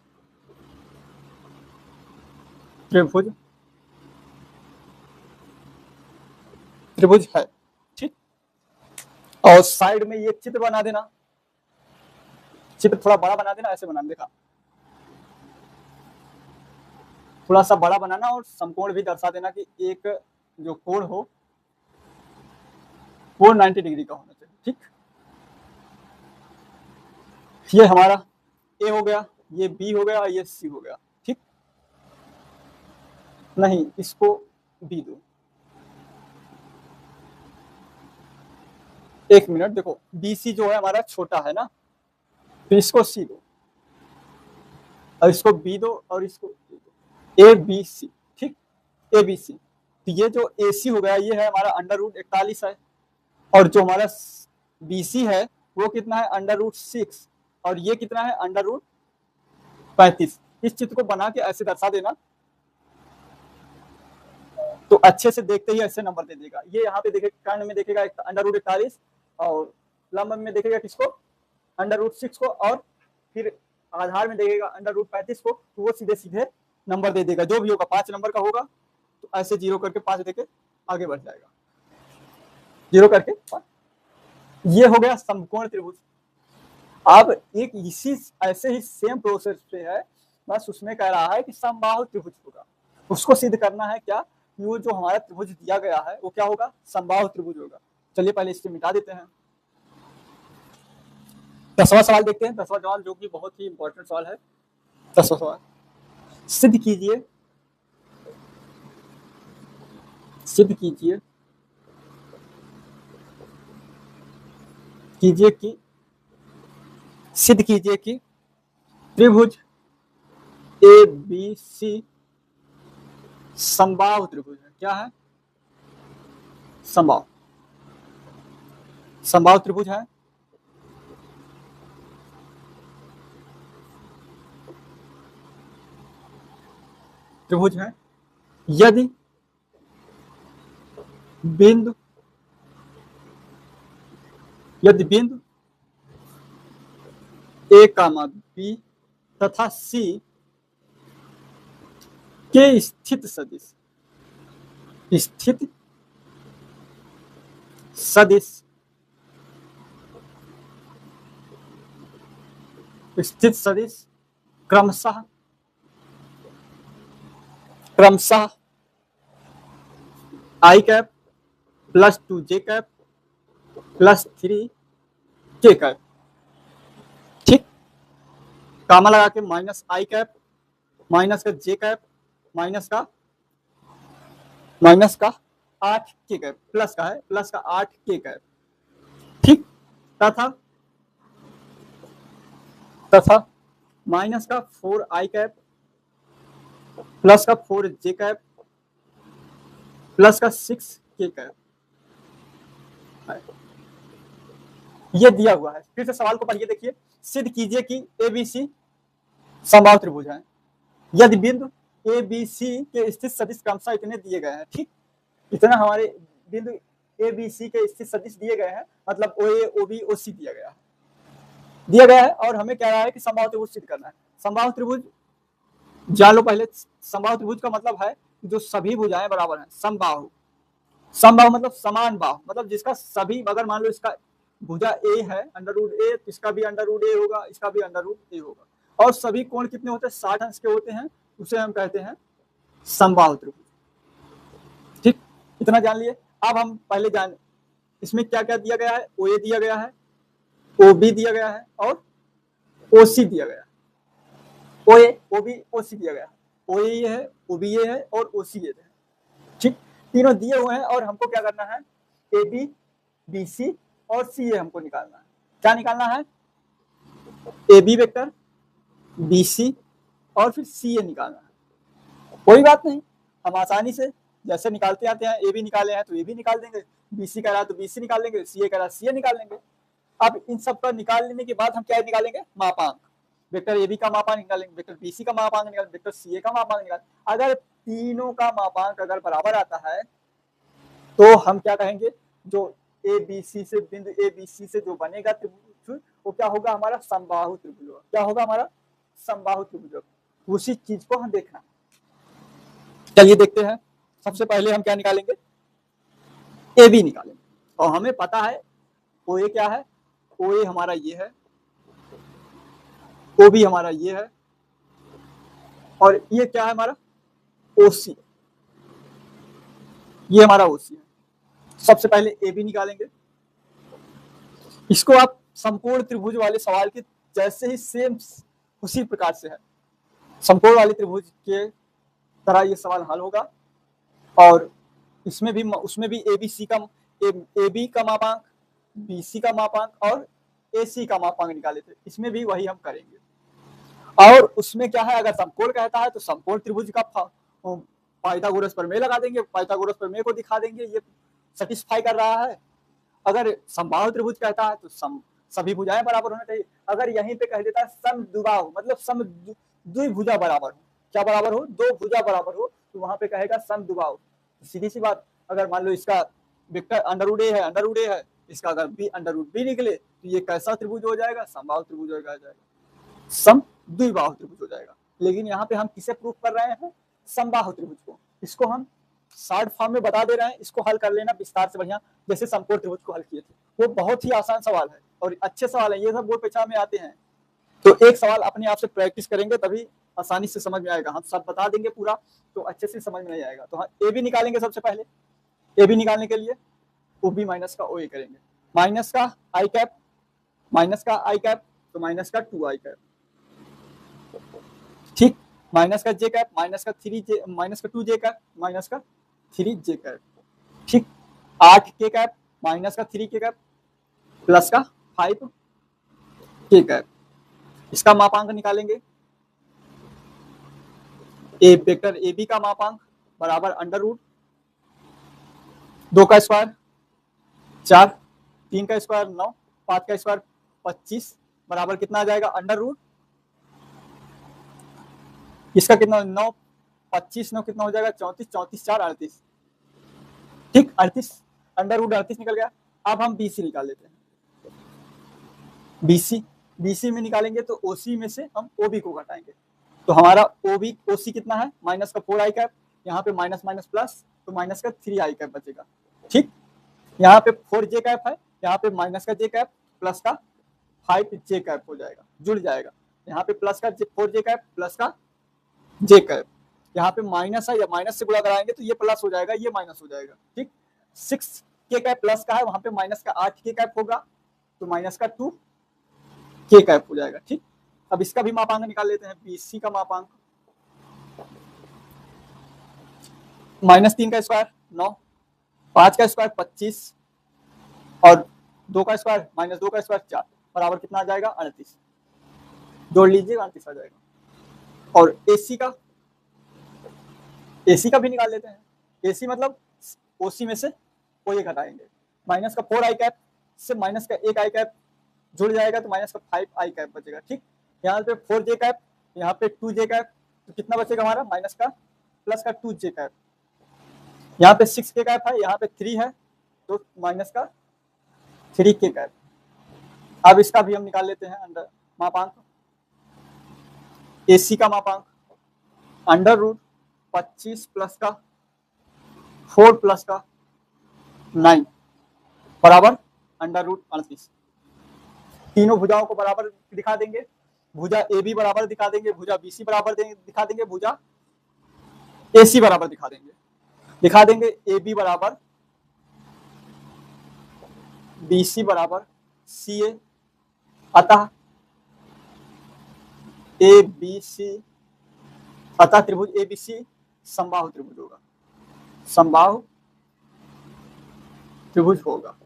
त्रिभुज है। ठीक, और साइड में ये चित्र बना देना, चित्र थोड़ा बड़ा बना देना, ऐसे बनाना, देखा थोड़ा सा बड़ा बनाना, और समकोण भी दर्शा देना कि एक जो कोण हो वो 90 डिग्री का होना चाहिए। ठीक, ये हमारा A हो गया, ये B हो गया, ये C हो गया। ठीक, नहीं इसको B दो, एक मिनट, देखो BC जो है हमारा छोटा है ना, तो इसको C दो, और इसको B दो, और इसको ABC। ठीक, ABC, तो ये जो AC हो गया ये है हमारा √41 है, और जो हमारा BC है वो कितना है, √6, और ये कितना है, √35। इस चित्र को बना के ऐसे दर्शा देना, तो अच्छे से देखते ही ऐसे नंबर दे देगा। ये यहाँ पे देखेगा, कर्ण में देखेगा √41, और लंब में देखेगा किसको, √6 को, और फिर आधार में देगा √35 को, तो वो सीधे सीधे नंबर दे देगा, जो भी होगा 5 नंबर का होगा तो ऐसे 0 करके 5 देके आगे बढ़ जाएगा, 0 करके 5। ये हो गया समकोण त्रिभुज। अब एक इसी ऐसे ही सेम प्रोसेस पे है, बस उसमें कह रहा है कि समबाहु त्रिभुज होगा। उसको सिद्ध करना है क्या, वो जो हमारा त्रिभुज दिया गया है वो क्या होगा, समबाहु त्रिभुज होगा। चलिए पहले इससे मिटा देते हैं। 10वां सवाल देखते हैं, 10वां सवाल जो कि बहुत ही इंपॉर्टेंट सवाल है। 10वां सवाल, सिद्ध कीजिए, सिद्ध कीजिए कि सिद्ध कीजिए कि त्रिभुज ABC समबाहु त्रिभुज है। क्या है, समबाहु, समबाहु त्रिभुज है। त्रिभुज है यदि बिंदु A, B तथा C के स्थित सदिश क्रमशः I cap plus 2J cap plus 3K cap, ठीक, कामा लगा के माइनस I कैप माइनस का J कैप माइनस का 8K कैप, प्लस का है, प्लस का 8K कैप, ठीक, तथा माइनस का 4I कैप प्लस का 4J कैप प्लस का 6K कैप, ये दिया हुआ है। फिर से सवाल को पढ़िए, देखिए, सिद्ध कीजिए कि ABC समबाहु त्रिभुज है यदि बिंदु ABC के स्थित सदिश क्रमशः इतने दिए गए हैं, ठीक, इतना हमारे बिंदु ABC के स्थित सदिश दिए गए हैं, मतलब OA, OB, OC दिया गया है और हमें कह रहा है कि समबाहु त्रिभुज सिद्ध करना है। समबाहु त्रिभुज जान लो पहले, समबाहु त्रिभुज का मतलब है जो सभी भुजाएं बराबर हैं। समबाहु मतलब समान बाहु, मतलब जिसका सभी, अगर मान लो इसका भुजा A है √A, इसका भी √A होगा, इसका भी √A होगा, और सभी कोण कितने होते हैं, 60 अंश के होते हैं, उसे हम कहते हैं समबाहु त्रिभुज, ठीक, इतना जान लिए। अब हम पहले जान, इसमें क्या क्या दिया गया है, OA दिया गया है, OB दिया गया है और OC दिया गया है। OA, OB, OC दिया गया है, OA ये है, OB ये है और OC ये है, ठीक, तीनों दिए हुए हैं और हमको क्या करना है, AB, BC और CA हमको निकालना है। क्या निकालना है, AB वेक्टर, BC और फिर CA निकालना है। कोई बात नहीं, हम आसानी से जैसे निकालते आते हैं, AB निकाले हैं तो AB निकाल देंगे, BC कह रहा है तो BC निकाल लेंगे, CA कह रहा है CA निकाल लेंगे। अब इन सब का निकाल लेने के बाद हम क्या निकालेंगे, मापांक, वेक्टर AB का मापांक निकालेंगे, वेक्टर BC का मापांक निकालेंगे, वेक्टर CA का मापांक निकालेंगे। अगर तीनों का मापांक अगर बराबर आता है तो हम क्या कहेंगे, जो ABC से बिंदु ABC से जो बनेगा त्रिभुज वो क्या होगा, हमारा समबाहु त्रिभुज होगा। क्या होगा, हमारा समबाहु त्रिभुज होगा। उसी चीज को हम देखना, चलिए देखते हैं। सबसे पहले हम क्या निकालेंगे, AB निकालेंगे, और हमें पता है OA क्या है, OA हमारा ये है, OB हमारा ये है, और ये क्या है हमारा OC, ये हमारा OC है। सबसे पहले AB निकालेंगे, इसको आप समकोण त्रिभुज वाले सवाल के जैसे ही सेम उसी प्रकार से है, समकोण वाले त्रिभुज के तरह ये सवाल हल होगा। और इसमें भी उसमें भी ABC का AB का मापांक, BC का मापांक और AC का मापांक निकाले थे, इसमें भी वही हम करेंगे। और उसमें क्या है, अगर समकोण कहता है तो समकोण त्रिभुज का पाइथागोरस प्रमेय लगा देंगे, पाइथागोरस प्रमेय को दिखा देंगे, ये सेटिस्फाई कर रहा है। अगर समबाहु त्रिभुज कहता है तो सभी भुजाएं बराबर होना चाहिए। अगर यहीं पे कह देता है समद्विबाहु, मतलब द्विभुजा बराबर हो, क्या बराबर हो, दो भुजा बराबर हो, तो वहां पे कहेगा समद्विबाहु। सीधी सी बात, अगर मान लो इसका वेक्टर √A है, इसका अगर B √B निकले तो ये कैसा त्रिभुज हो जाएगा, समबाहु त्रिभुज हो जाएगा। सम द्विबाहु त्रिभुज हो जाएगा। लेकिन यहाँ पे हम किसे प्रूफ कर रहे हैं, समबाहु त्रिभुज को। इसको हम शॉर्ट फॉर्म में बता दे रहे हैं, इसको हल कर लेना विस्तार से बढ़िया, जैसे समकोण त्रिभुज को हल किए थे। वो बहुत ही आसान सवाल है और अच्छे सवाल है, ये सब बोर्ड परीक्षा में आते हैं। तो एक सवाल अपने आप से प्रैक्टिस करेंगे तभी आसानी से समझ में आएगा। हम सब बता देंगे पूरा तो अच्छे से समझ में नहीं आएगा। तो हाँ, ए बी निकालेंगे सबसे पहले। ए बी निकालने के लिए ओ बी माइनस का ओ ए करेंगे, माइनस का आई कैप, माइनस का आई कैप तो माइनस का 2 आई कैप, ठीक, माइनस का जे कैप, माइनस का 3 जे, माइनस का 2 जे कैप, माइनस का 3 जे कैप, ठीक, 8 के कैप, माइनस का 3 के कैप, प्लस का 5 के कैप। इसका मापांक निकालेंगे, ए वेक्टर ए बी का मापांक बराबर अंडर रूट 2 का स्क्वायर 4, 3 का स्क्वायर 9, 5 का स्क्वायर 25 बराबर कितना आ जाएगा, अंडर रूट इसका कितना 9, 25 9 कितना हो जाएगा 34, 34 4 38, ठीक, 38 अंडर रूट 38 निकल गया। अब हम बीसी निकाल लेते हैं। बीसी में निकालेंगे तो ओसी में से हम ओबी को घटाएंगे, तो हमारा ओबी ओसी कितना है, माइनस का 4 आई कैप, यहाँ पे माइनस माइनस प्लस तो माइनस का 3 आई कैप बचेगा, ठीक, यहाँ पे 4 जे कैप है, यहाँ पे माइनस का जे कैप प्लस का 5 जे कैप हो जाएगा, जुड़ जाएगा। यहाँ पे प्लस का 4 जे कैप प्लस का जे कैप, यहाँ पे माइनस है या माइनस से गुणा कराएंगे तो ये प्लस हो जाएगा, ये माइनस हो जाएगा, ठीक, 6 के कैप प्लस का है, वहां पे माइनस का 8 के कैप होगा तो माइनस का 2 के कैप हो जाएगा, ठीक। अब इसका भी मापांक निकाल लेते हैं, बीसी का मापांक माइनस 3 का स्क्वायर 9, 5 का स्क्वायर 25 और 2 का स्क्वायर माइनस 2 का स्क्वायर 4 बराबर कितना आ जाएगा 38, जोड़ लीजिए 38 आ जाएगा। और एसी का भी निकाल लेते हैं। एसी मतलब ओसी में से ओए घटाएंगे, माइनस का 4 आई कैप से माइनस का 1 आई कैप जुड़ जाएगा तो माइनस का 5 आई कैप बचेगा, ठीक, यहाँ पे 4 जे कैप, यहाँ पे 2 जे कैप तो कितना बचेगा हमारा माइनस का प्लस का 2 जे कैप, यहाँ पे 6 के कैप है, यहाँ पे 3 है तो माइनस का 3 के कैप। अब इसका भी हम निकाल लेते हैं अंडर मापांक, एसी का मापांक अंडर रूट 25 प्लस का 4 प्लस का 9 बराबर अंडर रूट 38। तीनों भुजाओं को बराबर दिखा देंगे, भुजा ए बी बराबर दिखा देंगे, भुजा बीसी बराबर दिखा देंगे, भुजा एसी बराबर दिखा देंगे ए बी बराबर बीसी बराबर सी ए, अतः ए बी सी, अतः त्रिभुज ए बी सी समबाहु त्रिभुज होगा, समबाहु त्रिभुज होगा,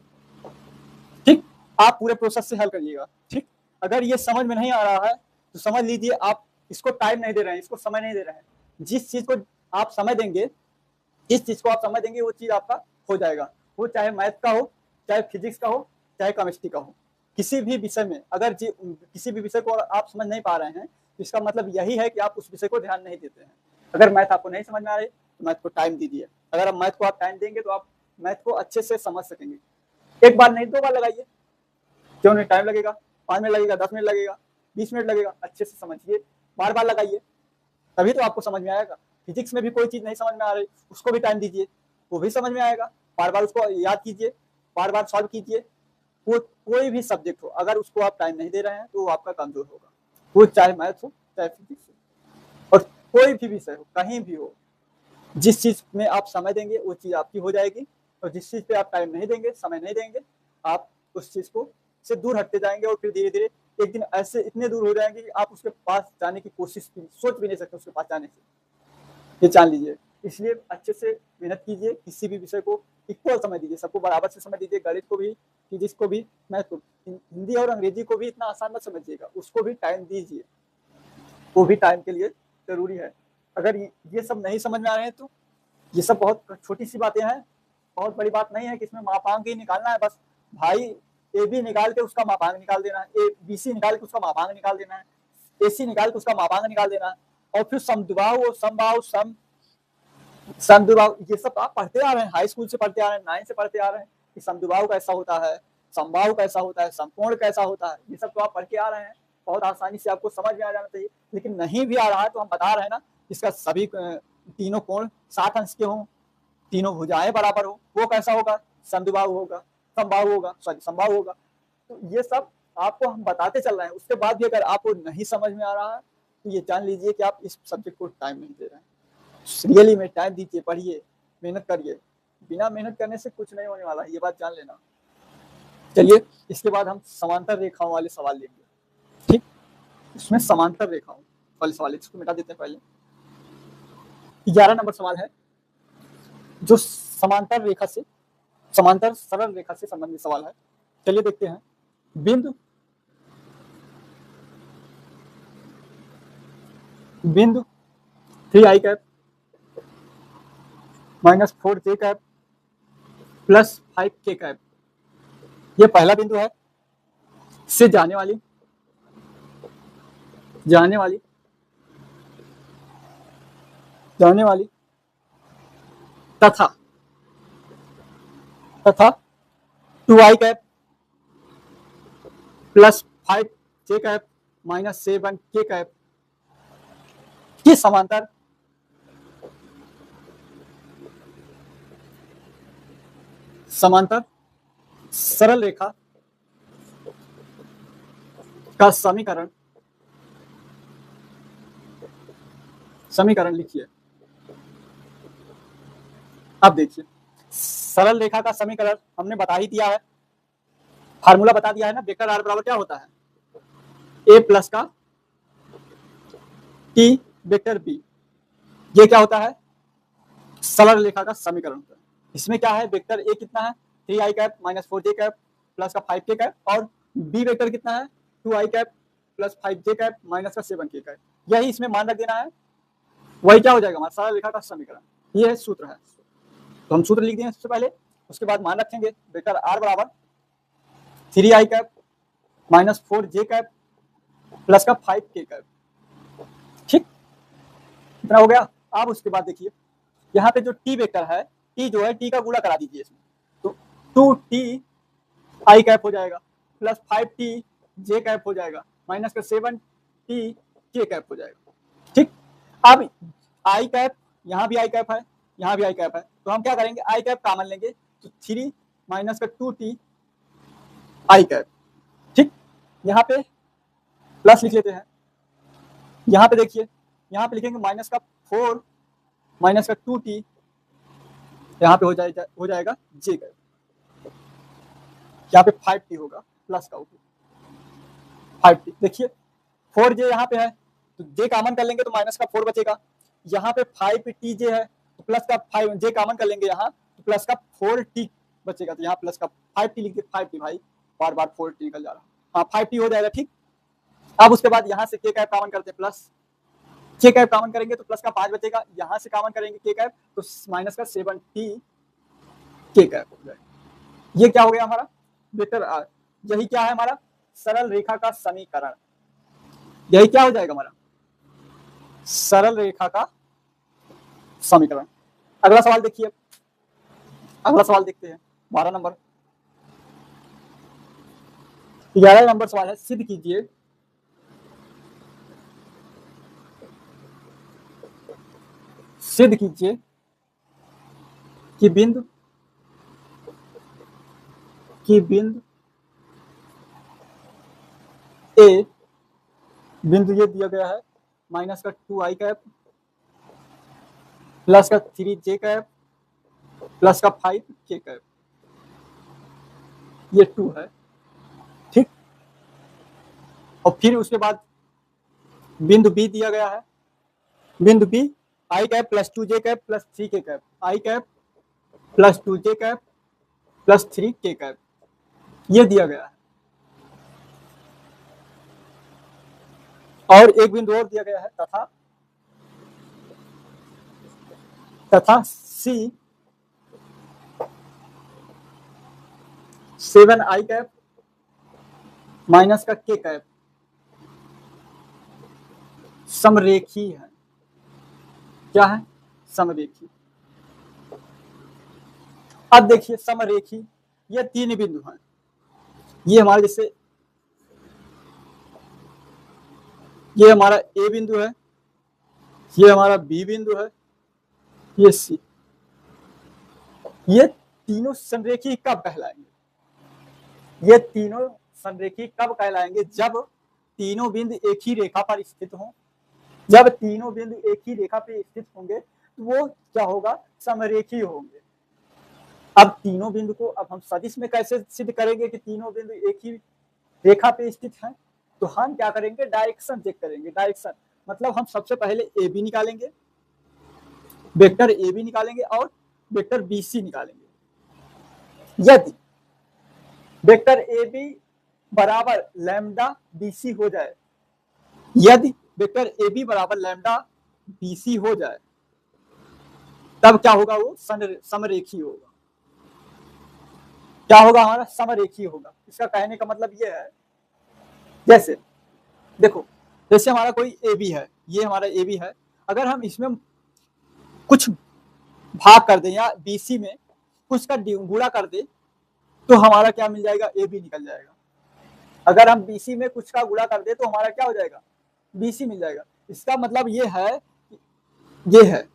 ठीक। आप पूरे प्रोसेस से हल करिएगा, ठीक। अगर ये समझ में नहीं आ रहा है तो समझ लीजिए आप इसको टाइम नहीं दे रहे हैं, इसको समय नहीं दे रहे हैं। जिस चीज को आप समय देंगे, जिस चीज को आप समय देंगे वो चीज आपका हो जाएगा, वो चाहे मैथ का हो, चाहे फिजिक्स का हो, चाहे केमिस्ट्री का हो, किसी भी विषय में अगर किसी भी विषय को आप समझ नहीं पा रहे हैं तो इसका मतलब यही है कि आप उस विषय को ध्यान नहीं देते हैं। अगर मैथ आपको नहीं समझ में आ रही तो मैथ को टाइम दीजिए, अगर आप मैथ को आप टाइम देंगे तो आप मैथ को अच्छे से समझ सकेंगे। एक बार नहीं 2 बार लगाइए, क्यों नहीं, टाइम लगेगा, 5 मिनट लगेगा, 10 मिनट लगेगा, 20 मिनट लगेगा, अच्छे से समझिए, बार बार लगाइए तभी तो आपको समझ में आएगा। फिजिक्स में भी कोई चीज नहीं समझ में आ रही उसको भी टाइम दीजिए, वो भी समझ में आएगा, बार बार उसको याद कीजिए, बार बार सॉल्व कीजिए। वो कोई भी सब्जेक्ट हो अगर उसको आप टाइम नहीं दे रहे हैं तो वो आपका कमजोर होगा, वो चाहे मैथ हो चाहे फिजिक्स हो और कोई भी विषय हो, कहीं भी हो, जिस चीज में आप समय देंगे वो चीज आपकी हो जाएगी और जिस चीज पे आप टाइम नहीं देंगे, समय नहीं देंगे, आप उस चीज को से दूर हटते जाएंगे और फिर धीरे धीरे एक दिन ऐसे इतने दूर हो जाएंगे कि आप उसके पास जाने की कोशिश सोच भी नहीं सकते उसके पास जाने से, ये जान लीजिए। इसलिए अच्छे से मेहनत कीजिए, किसी भी विषय को इक्वल समय दीजिए, सबको बराबर से समय दीजिए, गणित को भी, फिजिक्स को भी, मैथ को, हिंदी और अंग्रेजी को भी इतना आसान मत समझिएगा, उसको भी टाइम दीजिए, वो भी टाइम के लिए जरूरी है। अगर ये सब नहीं समझ में आ रहे हैं तो ये सब बहुत छोटी सी बातें हैं, बहुत बड़ी बात नहीं है कि इसमें मापांक ही निकालना है, बस भाई ए बी निकाल के उसका मापांक निकाल देना है, ए बी सी निकाल के उसका मापांक निकाल देना है, ए सी निकाल के उसका मापांक निकाल देना है, और फिर समद्विबाहु, समबाहु, समद्विबाहु, ये सब आप पढ़ते आ रहे हैं, हाई स्कूल से पढ़ते आ रहे हैं, 9 से पढ़ते आ रहे हैं कि समद्विबाहु कैसा होता है, समबाहु कैसा होता है, समकोण कैसा होता है, ये सब तो आप पढ़ के आ रहे हैं बहुत आसानी से आपको समझ में आ जाना चाहिए, लेकिन नहीं भी आ रहा है तो हम बता रहे हैं ना, इसका सभी तीनों कोण 60 अंश के हों, तीनों भुजाएं बराबर हो, वो कैसा होगा, समद्विबाहु होगा, समबाहु होगा, सॉरी समबाहु होगा। तो ये सब आपको हम बताते चल रहे हैं। उसके बाद भी अगर आपको नहीं समझ में आ रहा है तो ये जान लीजिए कि आप इस सब्जेक्ट को टाइम नहीं दे रहे हैं। रियली में टाइम दीजिए, पढ़िए, मेहनत करिए। बिना मेहनत करने से कुछ नहीं होने वाला है, ये बात जान लेना। चलिए इसके बाद हम समांतर रेखाओं वाले सवाल लेंगे, ठीक। इसमें समांतर रेखाओं वाले सवाल, इसको मिटा देते हैं पहले। 11 नंबर सवाल है जो समांतर रेखा से, समांतर सरल रेखा से संबंधित सवाल है। चलिए देखते हैं। बिंदु बिंदु 3i cap minus 4j cap plus 5k cap, ये पहला बिंदु है, से जाने वाली तथा 2i cap plus 5j cap minus 7k cap की समांतर सरल रेखा का समीकरण लिखिए। अब देखिए, सरल रेखा का समीकरण हमने बता ही दिया है, फार्मूला बता दिया है ना। वेक्टर आर बराबर क्या होता है, ए प्लस का टी वेक्टर बी, ये क्या होता है, सरल रेखा का समीकरण। इसमें क्या है, वेक्टर ए कितना है, 3i cap minus 4j cap plus का 5k कैप, और बी वेक्टर कितना है, 2i cap plus 5j cap minus का 7k कैप। यही इसमें मान रख देना है, वही क्या हो जाएगा हमारा सरल रेखा का समीकरण। ये सूत्र है, तो हम सूत्र लिख देंगे सबसे पहले, उसके बाद मान रखेंगे वेक्टर आर बराबर 3i cap minus 4j cap plus का 5k कैप, ठीक, इतना हो गया। अब उसके बाद देखिए, यहाँ पे जो टी वेक्टर है, टी जो है, टी का गुणा करा दीजिए इसमें, तो 2ti कैप हो जाएगा प्लस 5tj कैप हो जाएगा माइनस का 7tk कैप हो जाएगा, ठीक। अब आई कैप, यहाँ भी आई कैप है, यहाँ भी आई कैप है, तो हम क्या करेंगे, आई कैप कॉमन लेंगे, तो 3 माइनस का 2t आई कैप, ठीक। यहाँ पे प्लस लिख लेते हैं, यहाँ पे देखिए, यहाँ पे लिखेंगे माइनस का 4 माइनस का 2t, यहाँ पे हो जाएगा j कैप, यहाँ पे 5t होगा प्लस का 5t। देखिए 4j यहाँ पे है, तो j कॉमन कर लेंगे तो माइनस का 4 बचेगा, यहाँ पे 5tj है तो प्लस का 5j कॉमन कर लेंगे यहाँ, तो प्लस का 4t बचेगा, तो यहाँ प्लस का 5t लिख दे, 5t भाई बार बार 4t निकल जा रहा, हाँ 5t हो जाएगा, ठीक। अब उसके बाद यहाँ से k कैप कॉमन करते हैं, प्लस k कैप कॉमन करेंगे तो प्लस का 5 बचेगा, यहाँ से कॉमन करेंगे k कैप तो माइनस का 7t k कैप हो जाएगा। ये क्या हो गया हमारा वेक्टर आर, यही क्या है हमारा सरल रेखा का समीकरण, यही क्या हो जाएगा हमारा सरल रेखा का समीकरण। अगला सवाल देखिए, अगला सवाल देखते हैं 12 नंबर। 11 नंबर सवाल है, सिद्ध कीजिए कि बिंदु ए, बिंदु ये दिया गया है माइनस का 2i कैप प्लस का 3j कैप प्लस का 5k कैप, ये 2 है, ठीक। और फिर उसके बाद बिंदु बी दिया गया है, बिंदु B i cap plus 2j cap plus 3k cap, i cap plus 2j cap plus 3k cap, ये दिया गया है। और एक बिंदु और दिया गया है, तथा C 7i कैप माइनस का k कैप समरेखी है, क्या है, समरेखी। अब देखिए समरेखी, ये 3 बिंदु हैं, ये हमारे जैसे ये हमारा ए बिंदु है, ये हमारा बी बिंदु है, ये सी। ये तीनों संरेखी कब कहलाएंगे? ये तीनों संरेखी कब कहलाएंगे? जब तीनों बिंदु एक ही रेखा पर स्थित हों। जब तीनों बिंदु एक ही रेखा पर स्थित होंगे तो वो क्या होगा? समरेखी होंगे। अब तीनों बिंदु को अब हम सदिश में कैसे सिद्ध करेंगे कि तीनों बिंदु एक ही रेखा पे स्थित हैं? तो हम क्या करेंगे? डायरेक्शन चेक करेंगे। डायरेक्शन मतलब हम सबसे पहले ए बी निकालेंगे, वेक्टर ए बी निकालेंगे और वेक्टर बी सी निकालेंगे। यदि वेक्टर ए बी बराबर लैम्डा बी सी हो जाए, यदि वेक्टर ए बी बराबर लैम्डा बी सी हो जाए, तब क्या होगा? वो समरेखी होगा। क्या होगा? हमारा समरेखी होगा। इसका कहने का मतलब ये है, जैसे देखो, जैसे हमारा कोई ए बी है, ये हमारा ए बी है, अगर हम इसमें कुछ भाग कर दें या बीसी में कुछ का गुणा कर दे तो हमारा क्या मिल जाएगा? ए बी निकल जाएगा। अगर हम बीसी में कुछ का गुणा कर दे तो हमारा क्या हो जाएगा? बीसी मिल जाएगा। इसका मतलब ये है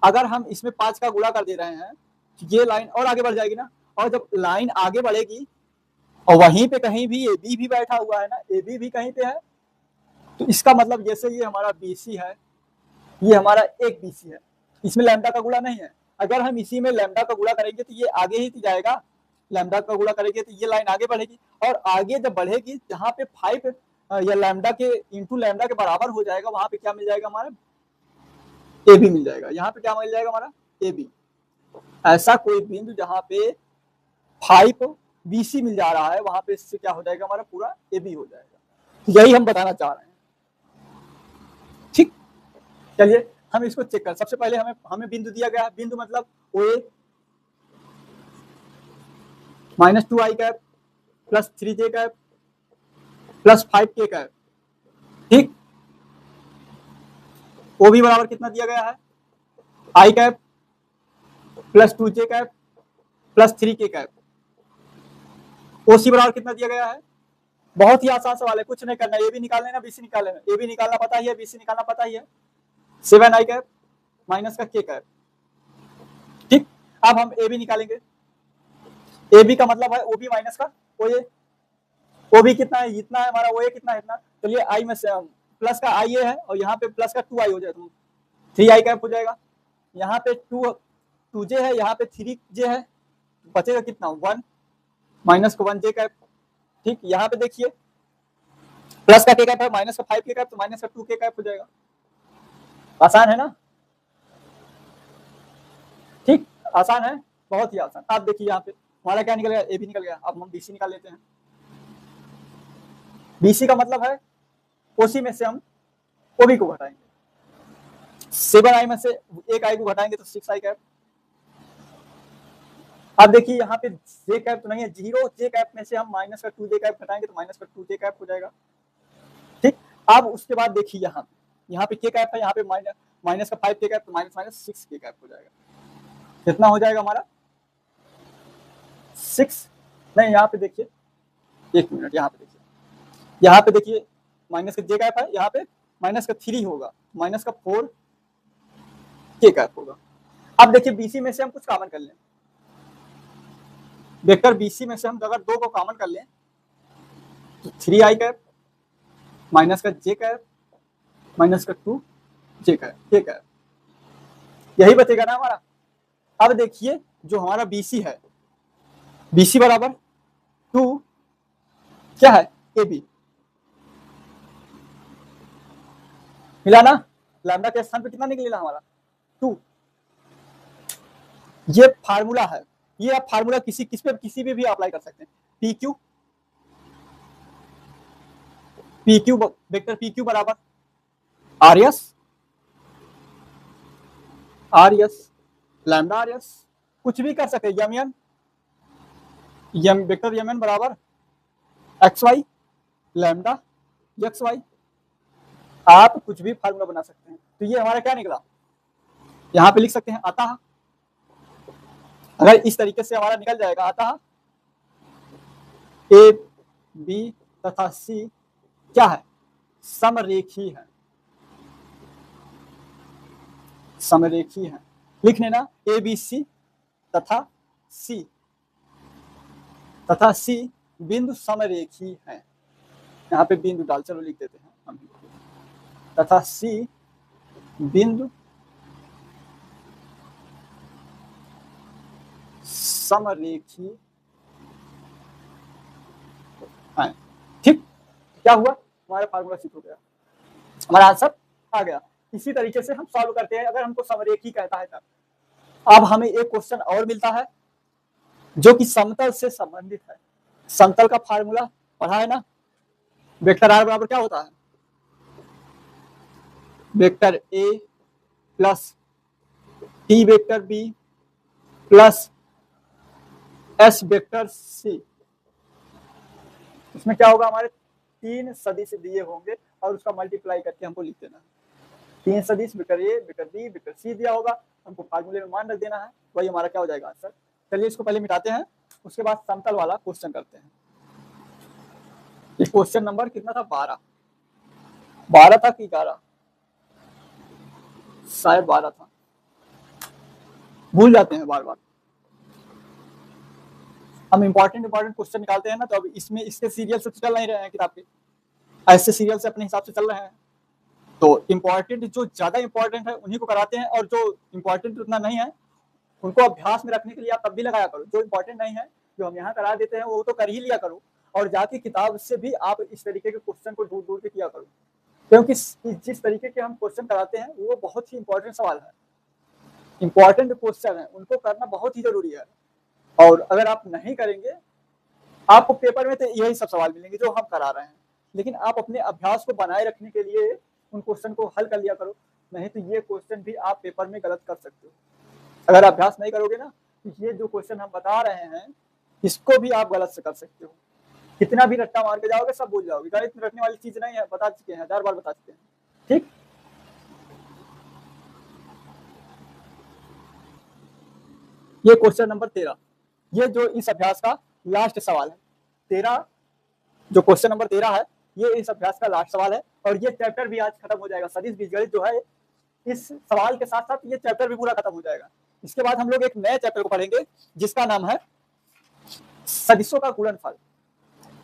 अगर हम इसमें 5 का गुणा कर दे रहे हैं तो ये लाइन और आगे बढ़ जाएगी ना, और जब लाइन आगे बढ़ेगी और वहीं पे कहीं भी ए बी भी बैठा हुआ है ना, ए बी भी कहीं पे है, तो इसका मतलब जैसे ये हमारा बीसी है, ये हमारा एक बीसी है, इसमें लैम्डा का गुणा नहीं है। अगर हम इसी में लैम्डा का गुणा करेंगे तो ये आगे ही जाएगा, लैम्डा का गुणा करेंगे तो ये लाइन आगे बढ़ेगी, और आगे जब बढ़ेगी जहाँ पे 5 या लैम्डा के इंटू लैम्डा के बराबर हो जाएगा, वहां पे क्या मिल जाएगा? हमारा ए बी मिल जाएगा। यहाँ पे क्या मिल जाएगा? हमारा ए बी। ऐसा कोई बिंदु जहाँ पे 5 बीसी मिल जा रहा है, वहां पे इससे क्या हो जाएगा? हमारा पूरा ए बी हो जाएगा। यही हम बताना चाह रहे हैं। ठीक, चलिए हम इसको चेक कर। सबसे पहले हमें बिंदु दिया गया है, बिंदु मतलब O A -2i cap plus 3j cap plus 5k cap. ठीक, ओ बी बराबर कितना दिया गया है? i cap plus 2j cap plus 3k cap. O C बराबर कितना दिया गया है? बहुत ही आसान सवाल है, कुछ नहीं करना, ए बी निकाल लेना, बी सी निकाल लेना। ए बी निकालना पता ही है, बी सी निकालना पता ही है। 7i कैप माइनस का k कैप। ठीक, अब हम ए बी निकालेंगे। ए बी का मतलब है ओ बी माइनस का ओ ए। ओ बी कितना है? इतना है हमारा। ओ ए कितना है? इतना। चलिए आई में से प्लस का आई ए है और यहाँ पे प्लस का 2i हो जाए तो 3i कैप हो जाएगा। यहाँ पे 2j है, यहाँ पे 3j है, बचेगा कितना? 1 माइनस का 1j कैप। ठीक, यहाँ पे देखिए प्लस का k कैप है, माइनस का 5k कैप, तो माइनस का 2k कैप हो जाएगा। आसान है ना? ठीक, आसान है, बहुत ही आसान। आप देखिए यहाँ पे हमारा क्या निकल गया? ए बी निकल गया। अब हम बीसी निकाल लेते हैं। बीसी का मतलब है ओसी में से हम ओबी को घटाएंगे। 7i में से एक आई को घटाएंगे तो 6i कैप। अब देखिए यहाँ पे जे कैप तो नहीं है, 0j कैप में से हम माइनस का 2j कैप घटाएंगे तो माइनस का 2j कैप हो जाएगा। ठीक, अब उसके बाद देखिए यहाँ पे k कैप है, यहाँ पे माइनस का 5k कैप, तो माइनस 6k कैप हो जाएगा। कितना हो जाएगा हमारा? 6 नहीं, यहाँ पे देखिए, एक मिनट, यहाँ पे देखिए, यहाँ पे देखिए माइनस का जे कैप है, यहाँ पे माइनस का 3 होगा, माइनस का 4k कैप होगा। अब देखिए बीसी में से हम कुछ कॉमन कर लें। वेक्टर बीसी में से हम अगर 2 को कॉमन कर लें तो 3i कैप माइनस का जे कैप माइनस का 2j कैप, k कैप, यही बचेगा ना हमारा। अब देखिए जो हमारा बीसी है, बीसी बराबर 2 क्या है? ए बी मिला ना? लैम्डा के स्थान पे कितना निकलेगा हमारा? 2। ये फार्मूला है, ये आप फार्मूला किसी पे भी अप्लाई कर सकते हैं। P Q vector P Q बराबर R S lambda R S, कुछ भी कर सकते। यम वेक्टर यम एन बराबर X Y lambda X Y, आप कुछ भी फार्मूला बना सकते हैं। तो ये हमारा क्या निकला? यहाँ पे लिख सकते हैं अतः, अगर इस तरीके से हमारा निकल जाएगा, अतः ए बी तथा सी क्या है? समरेखी है, समरेखी है। लिख लेना ए बी सी तथा सी बिंदु समरेखी है। यहाँ पे बिंदु डाल, चलो लिख देते हैं हम, तथा सी बिंदु समरेखी है। ठीक, क्या हुआ, हमारा फार्मूला सिद्ध हो गया, हमारा आंसर आ गया। इसी तरीके से हम सॉल्व करते हैं अगर हमको समरेखी कहता है तब। अब हमें एक क्वेश्चन और मिलता है जो कि समतल से संबंधित है। समतल का फार्मूला पढ़ा है ना, वेक्टर आर बराबर क्या होता है, vector A plus T vector B plus S vector C. इसमें क्या होगा, हमारे 3 सदिश दिए होंगे और उसका मल्टीप्लाई करके हमको लिख देना है। 3 सदिश vector A vector B vector C दिया होगा, हमको फार्मूले में मान रख देना है, वही हमारा क्या हो जाएगा आंसर। चलिए इसको पहले मिटाते हैं, उसके बाद समतल वाला क्वेश्चन करते हैं। ये क्वेश्चन नंबर कितना था, 12 था कि 11, शायद 12 था, भूल जाते हैं बार बार। हम इंपॉर्टेंट क्वेश्चन निकालते हैं ना, तो अब इसमें इसके सीरियल से चल नहीं रहे हैं किताब के, ऐसे सीरियल से अपने हिसाब से चल रहे हैं। तो इम्पोर्टेंट जो ज्यादा इंपॉर्टेंट है उन्हीं को कराते हैं, और जो इम्पोर्टेंट उतना नहीं है उनको अभ्यास में रखने के लिए आप तब भी लगाया करो। जो इम्पोर्टेंट नहीं है, जो हम यहाँ करा देते हैं वो तो कर ही लिया करो, और जाके किताब से भी आप इस तरीके के क्वेश्चन को ढूंढ ढूंढ के किया करो, क्योंकि जिस तरीके के हम क्वेश्चन कराते हैं वो बहुत ही इंपॉर्टेंट सवाल है, इंपॉर्टेंट क्वेश्चन है, उनको करना बहुत ही जरूरी है। और अगर आप नहीं करेंगे, आपको पेपर में तो यही सब सवाल मिलेंगे जो हम करा रहे हैं, लेकिन आप अपने अभ्यास को बनाए रखने के लिए उन क्वेश्चन को हल कर लिया करो, नहीं तो ये क्वेश्चन भी आप पेपर में गलत कर सकते हो। अगर अभ्यास नहीं करोगे ना, तो ये जो क्वेश्चन हम बता रहे हैं इसको भी आप गलत से कर सकते हो। कितना भी रट्टा मार के जाओगे सब भूल जाओगे, गणित में रटने वाली चीज नहीं है, बता चुके हैं, 1000 बार बता चुके हैं। ठीक, ये क्वेश्चन नंबर 13, ये जो इस अभ्यास का लास्ट सवाल है। 13 जो क्वेश्चन नंबर 13 है, ये इस अभ्यास का लास्ट सवाल है, और ये चैप्टर भी आज खत्म हो जाएगा। सदिश बीजगणित जो है, इस सवाल के साथ साथ ये चैप्टर भी पूरा खत्म हो जाएगा। इसके बाद हम लोग एक नए चैप्टर को पढ़ेंगे जिसका नाम है सदिशों का गुणनफल,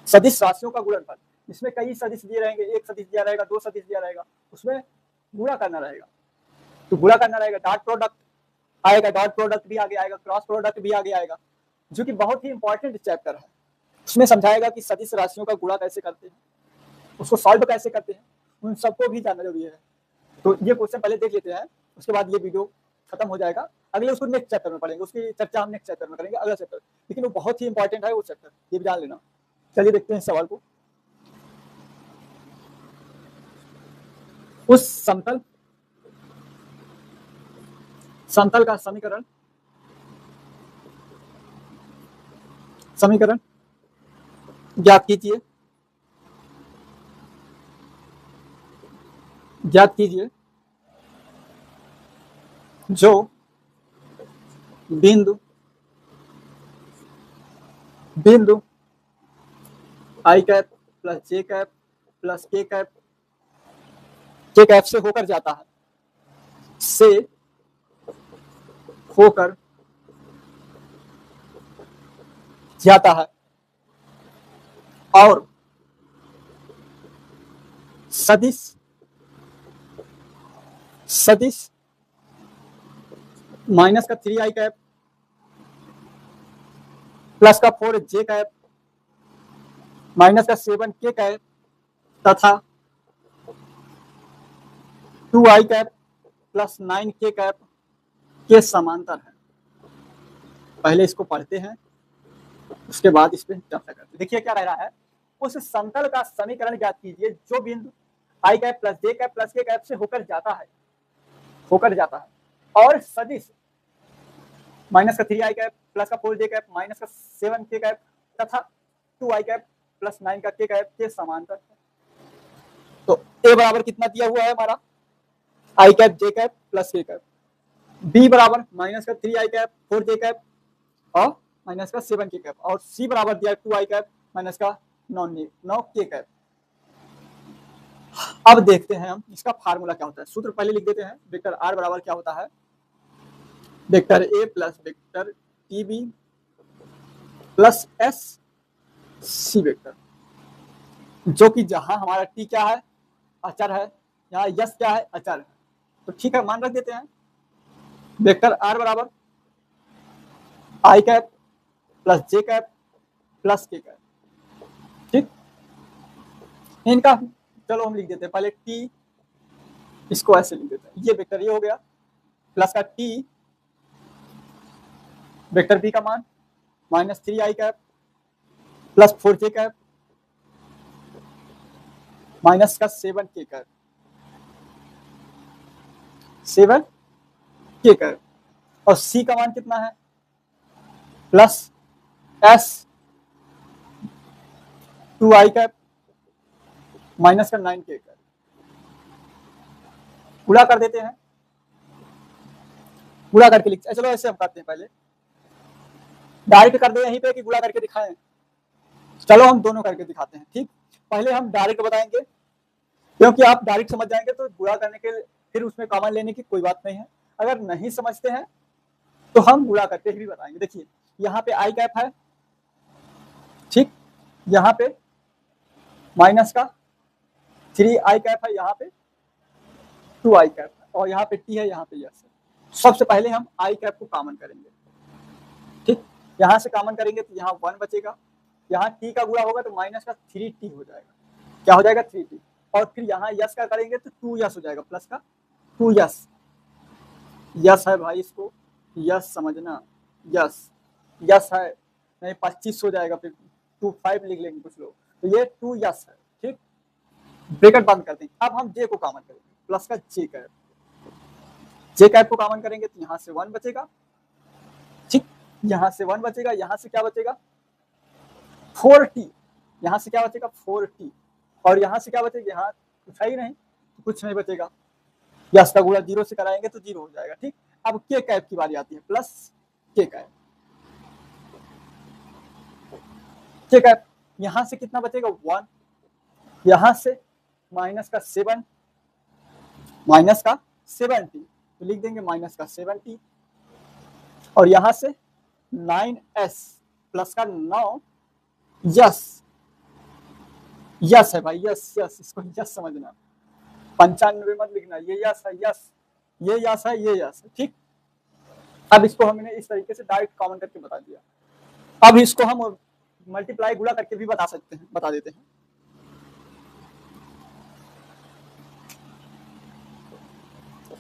सदिश राशियों का गुणनफल। इसमें कई सदिश दिए रहेंगे, एक सदिश दिया रहेगा, 2 सदिश दिया रहेगा, उसमें गुणा करना रहेगा। तो गुणा करना रहेगा, डॉट प्रोडक्ट आएगा, डॉट प्रोडक्ट भी आगे आएगा, क्रॉस प्रोडक्ट भी आगे आएगा, जो कि बहुत ही इंपॉर्टेंट चैप्टर है। उसमें समझाएगा कि सदिश राशियों का गुणा कैसे करते हैं, उसको सॉल्व कैसे करते हैं, उन सबको भी जानना जरूरी है। तो ये क्वेश्चन पहले देख लेते हैं, उसके बाद ये वीडियो खत्म हो जाएगा। अगले उसको नेक्स्ट चैप्टर में पढ़ेंगे, उसकी चर्चा हम नेक्स्ट चैप्टर में करेंगे, अगला चैप्टर, लेकिन वो बहुत ही इंपॉर्टेंट है वो चैप्टर, ये भी जान लेना। चलिए देखते हैं सवाल को। उस समतल का समीकरण ज्ञात कीजिए, जो बिंदु आई cap plus j cap plus के कैप से होकर जाता है, और सदिश माइनस का 3 आई कैप प्लस का 4 जे कैप माइनस का 7 के कैप तथा 2 आई कैप प्लस 9 के कैप के समांतर है। पहले इसको पढ़ते हैं, उसके बाद इस पर चर्चा करते हैं। देखिए क्या रह रहा है, उस समतल का समीकरण ज्ञात कीजिए जो बिंदु आई cap plus j cap plus के कैप से होकर जाता है, और सदिश माइनस का 3 आई कैप प्लस का 4 जे कैप माइनस का 7 के कैप तथा 2 आई कैप प्लस 9 का के कैप के समांतर है। तो ए बराबर कितना दिया हुआ है हमारा, आई कैप जे कैप प्लस के कैप, बी बराबर माइनस का 3 आई कैप 4 जे कैप और माइनस का 7 के कैप, और सी बराबर दिया 2 आई कैप माइनस का 9 के कैप। अब देखते हैं हम इसका फार्मूला क्या होता है। सूत्र पहले लिख देते हैं। वेक्टर आर बराबर क्या होता है, vector A plus vector T B plus S C vector, जो कि जहां हमारा टी क्या है, अचर है, यहाँ यस क्या है, अचर है। तो ठीक है, मान रख देते हैं। वेक्टर आर बराबर आई cap plus j cap plus के कैप। ठीक, इनका चलो हम लिख देते हैं पहले टी, इसको ऐसे लिख देते हैं। ये वेक्टर ये हो गया, प्लस का टी वेक्टर बी का मान माइनस 3 आई कैप प्लस 4 जे कैप माइनस का 7 के कैप, 7 के कैप। और सी का मान कितना है, प्लस एस 2 आई कैप माइनस का 9 के कैप। गुणा कर देते हैं, गुणा करके लिखते हैं। चलो ऐसे हम करते हैं, पहले डायरेक्ट कर दे यहीं पे कि गुणा करके दिखाएं। चलो हम दोनों करके दिखाते हैं। ठीक, पहले हम डायरेक्ट बताएंगे, क्योंकि आप डायरेक्ट समझ जाएंगे तो गुणा करने के फिर उसमें कॉमन लेने की कोई बात नहीं है। अगर नहीं समझते हैं तो हम गुणा करके भी बताएंगे। देखिए यहाँ पे आई कैप है, ठीक, यहाँ पे माइनस का 3 आई कैप है, यहाँ पे 2 आई कैप है, और यहाँ पे टी है, यहाँ पे यस है। सबसे पहले हम आई कैप को कॉमन करेंगे। ठीक, यहाँ से कॉमन करेंगे तो यहाँ 1 बचेगा, यहाँ टी का गुणा होगा तो माइनस का 3t हो जाएगा। क्या हो जाएगा, 3t। और फिर यहाँ यस का करेंगे तो 2 यस हो जाएगा, प्लस का 2 यस। यस है भाई, इसको यस समझना, यस यस है, नहीं 25 हो जाएगा, फिर 25 लिख लेंगे कुछ लोग, तो ये 2 यस है। ठीक, ब्रैकेट बंद करते हैं। अब हम जे को कॉमन करेंगे, प्लस का जे कैप, जे कैप को कॉमन करेंगे तो यहाँ से 1 बचेगा। ठीक, यहाँ से 1 बचेगा, यहाँ से क्या बचेगा 4t, यहाँ से क्या बचेगा 4t, और यहाँ से क्या बचेगा, यहाँ कुछ है ही नहीं, कुछ नहीं बचेगा। यस का गुणा 0 से कराएंगे तो 0 हो जाएगा। ठीक, अब के कैप की बारी आती है, प्लस के कैप, के कैप यहाँ से कितना बचेगा 1, यहाँ से माइनस का 7, माइनस का 7t, तो लिख देंगे माइनस का 7t, और यहाँ से 9s प्लस का 9 यस, यस है भाई, यस यस, इसको यस समझना, 95 मत लिखना, ये यस है, यस, ये यस है, ये यस है। ठीक, अब इसको हमने इस तरीके से डायरेक्ट कॉमन करके बता दिया। अब इसको हम मल्टीप्लाई गुणा करके भी बता सकते हैं, बता देते हैं।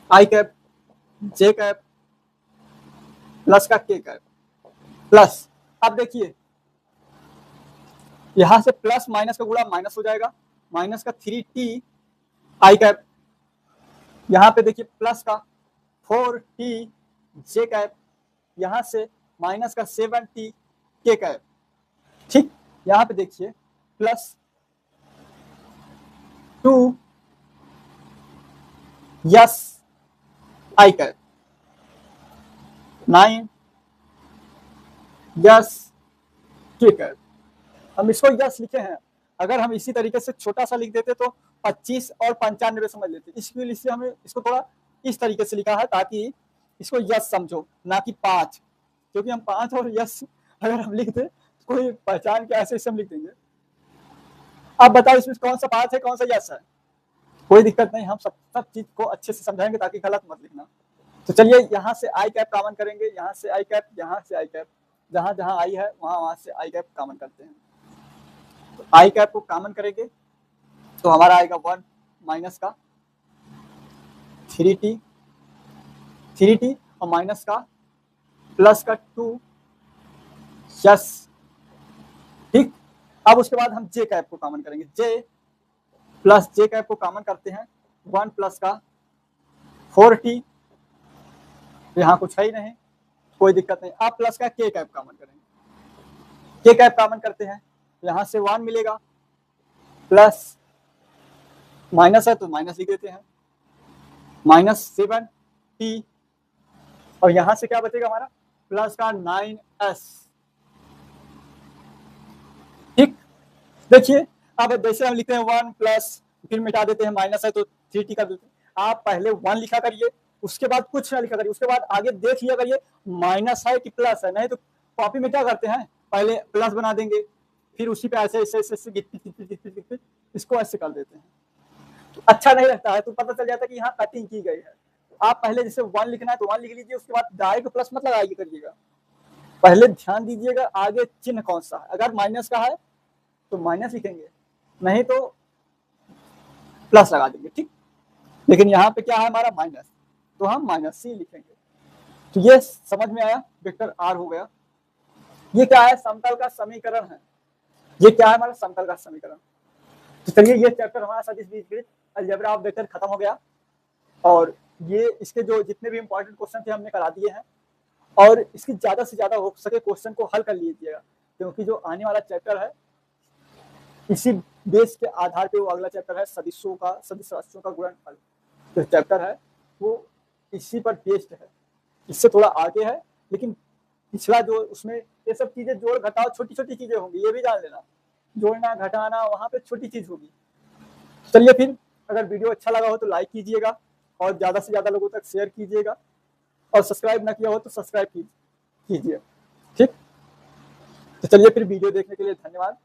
आई कैप जे कैप प्लस का के कैप प्लस, अब देखिए यहां से प्लस माइनस का गुणा माइनस हो जाएगा, माइनस का 3t आई कैप, यहाँ पे देखिए प्लस का 4t जे कैप, यहाँ से माइनस का 7t के कैप। ठीक, यहाँ पे देखिए plus 2 yes I cap, 9 yes के कैप। हम इसको यस लिखे हैं, अगर हम इसी तरीके से छोटा सा लिख देते तो 25 और 95 समझ लेते। इसके लिए हमें इसको थोड़ा इस तरीके से लिखा है ताकि इसको यस समझो, ना कि 5, क्योंकि हम 5 और यस अगर हम लिख दे कोई पहचान के ऐसे हम लिख देंगे। अब बताओ इसमें कौन सा 5 है, कौन सा यस है, कोई दिक्कत नहीं, हम सब चीज को अच्छे से समझाएंगे ताकि गलत मत लिखना। तो चलिए यहाँ से आई कैप कॉमन करेंगे, यहाँ से आई कैप, यहाँ से आई कैप, जहां जहां आई है वहां से आई कैप कॉमन करते हैं। तो आई कैप को कॉमन करेंगे तो हमारा आएगा 1 माइनस का 3t और माइनस का प्लस का 2 यस। ठीक, अब उसके बाद हम जे कैप को कॉमन करेंगे, जे प्लस जे कैप को कॉमन करते हैं, 1 प्लस का 4t, यहाँ कुछ है ही नहीं, कोई दिक्कत नहीं। अब प्लस का के कैप कॉमन करेंगे, के कैप कॉमन करते हैं, यहाँ से 1 मिलेगा, प्लस माइनस है तो माइनस लिख देते हैं, माइनस 7t, और यहाँ से क्या बचेगा हमारा प्लस का 9s। ठीक, देखिए अब जैसे हम लिखते हैं 1 प्लस फिर मिटा देते हैं, माइनस है तो 3t कर देते हैं। आप पहले 1 लिखा करिए, उसके बाद कुछ ना लिखा करिए, उसके बाद आगे देख लिया करिए माइनस है कि प्लस है। नहीं तो कॉपी में क्या करते हैं, पहले प्लस बना देंगे, फिर उसी पे ऐसे ऐसे ऐसे गिट इसको ऐसे कर देते हैं, तो अच्छा नहीं लगता है, तो पता चल जाता है कि यहाँ कटिंग की गई है। आप पहले जैसे 1 लिखना है तो 1 लिख लीजिए, उसके बाद डायरेक्ट प्लस मत लगाइए करिएगा, पहले ध्यान दीजिएगा आगे चिन्ह कौन सा है। अगर माइनस का है तो माइनस लिखेंगे, नहीं तो प्लस लगा देंगे, ठीक। लेकिन यहाँ पे क्या है हमारा माइनस, तो हम माइनस सी लिखेंगे। तो ये समझ में आया, वेक्टर आर हो गया। ये क्या है, समतल का समीकरण है। ये क्या है हमारा समतल का समीकरण। तो चलिए ये चैप्टर हमारा सदिश बीजगणित अलजेब्रा ऑफ वेक्टर खत्म हो गया, और ये इसके जो जितने भी इंपॉर्टेंट क्वेश्चन थे हमने करा दिए हैं, और इसकी ज्यादा से ज्यादा हो सके क्वेश्चन को हल कर लीजिएगा, क्योंकि जो आने वाला चैप्टर है इसी बेस के आधार पे वो अगला चैप्टर है सदिशों का, सदिश राशियों का गुणनफल। जो चैप्टर है वो इसी पर बेस्ड है, इससे थोड़ा आगे है, लेकिन पिछला जो उसमें ये सब चीजें जोड़ घटाव छोटी छोटी चीजें होंगी, ये भी जान लेना, जोड़ना घटाना वहां पे छोटी चीज होगी। चलिए फिर, अगर वीडियो अच्छा लगा हो तो लाइक कीजिएगा, और ज्यादा से ज्यादा लोगों तक शेयर कीजिएगा, और सब्सक्राइब ना किया हो तो सब्सक्राइब कीजिए, ठीक। तो चलिए फिर, वीडियो देखने के लिए धन्यवाद।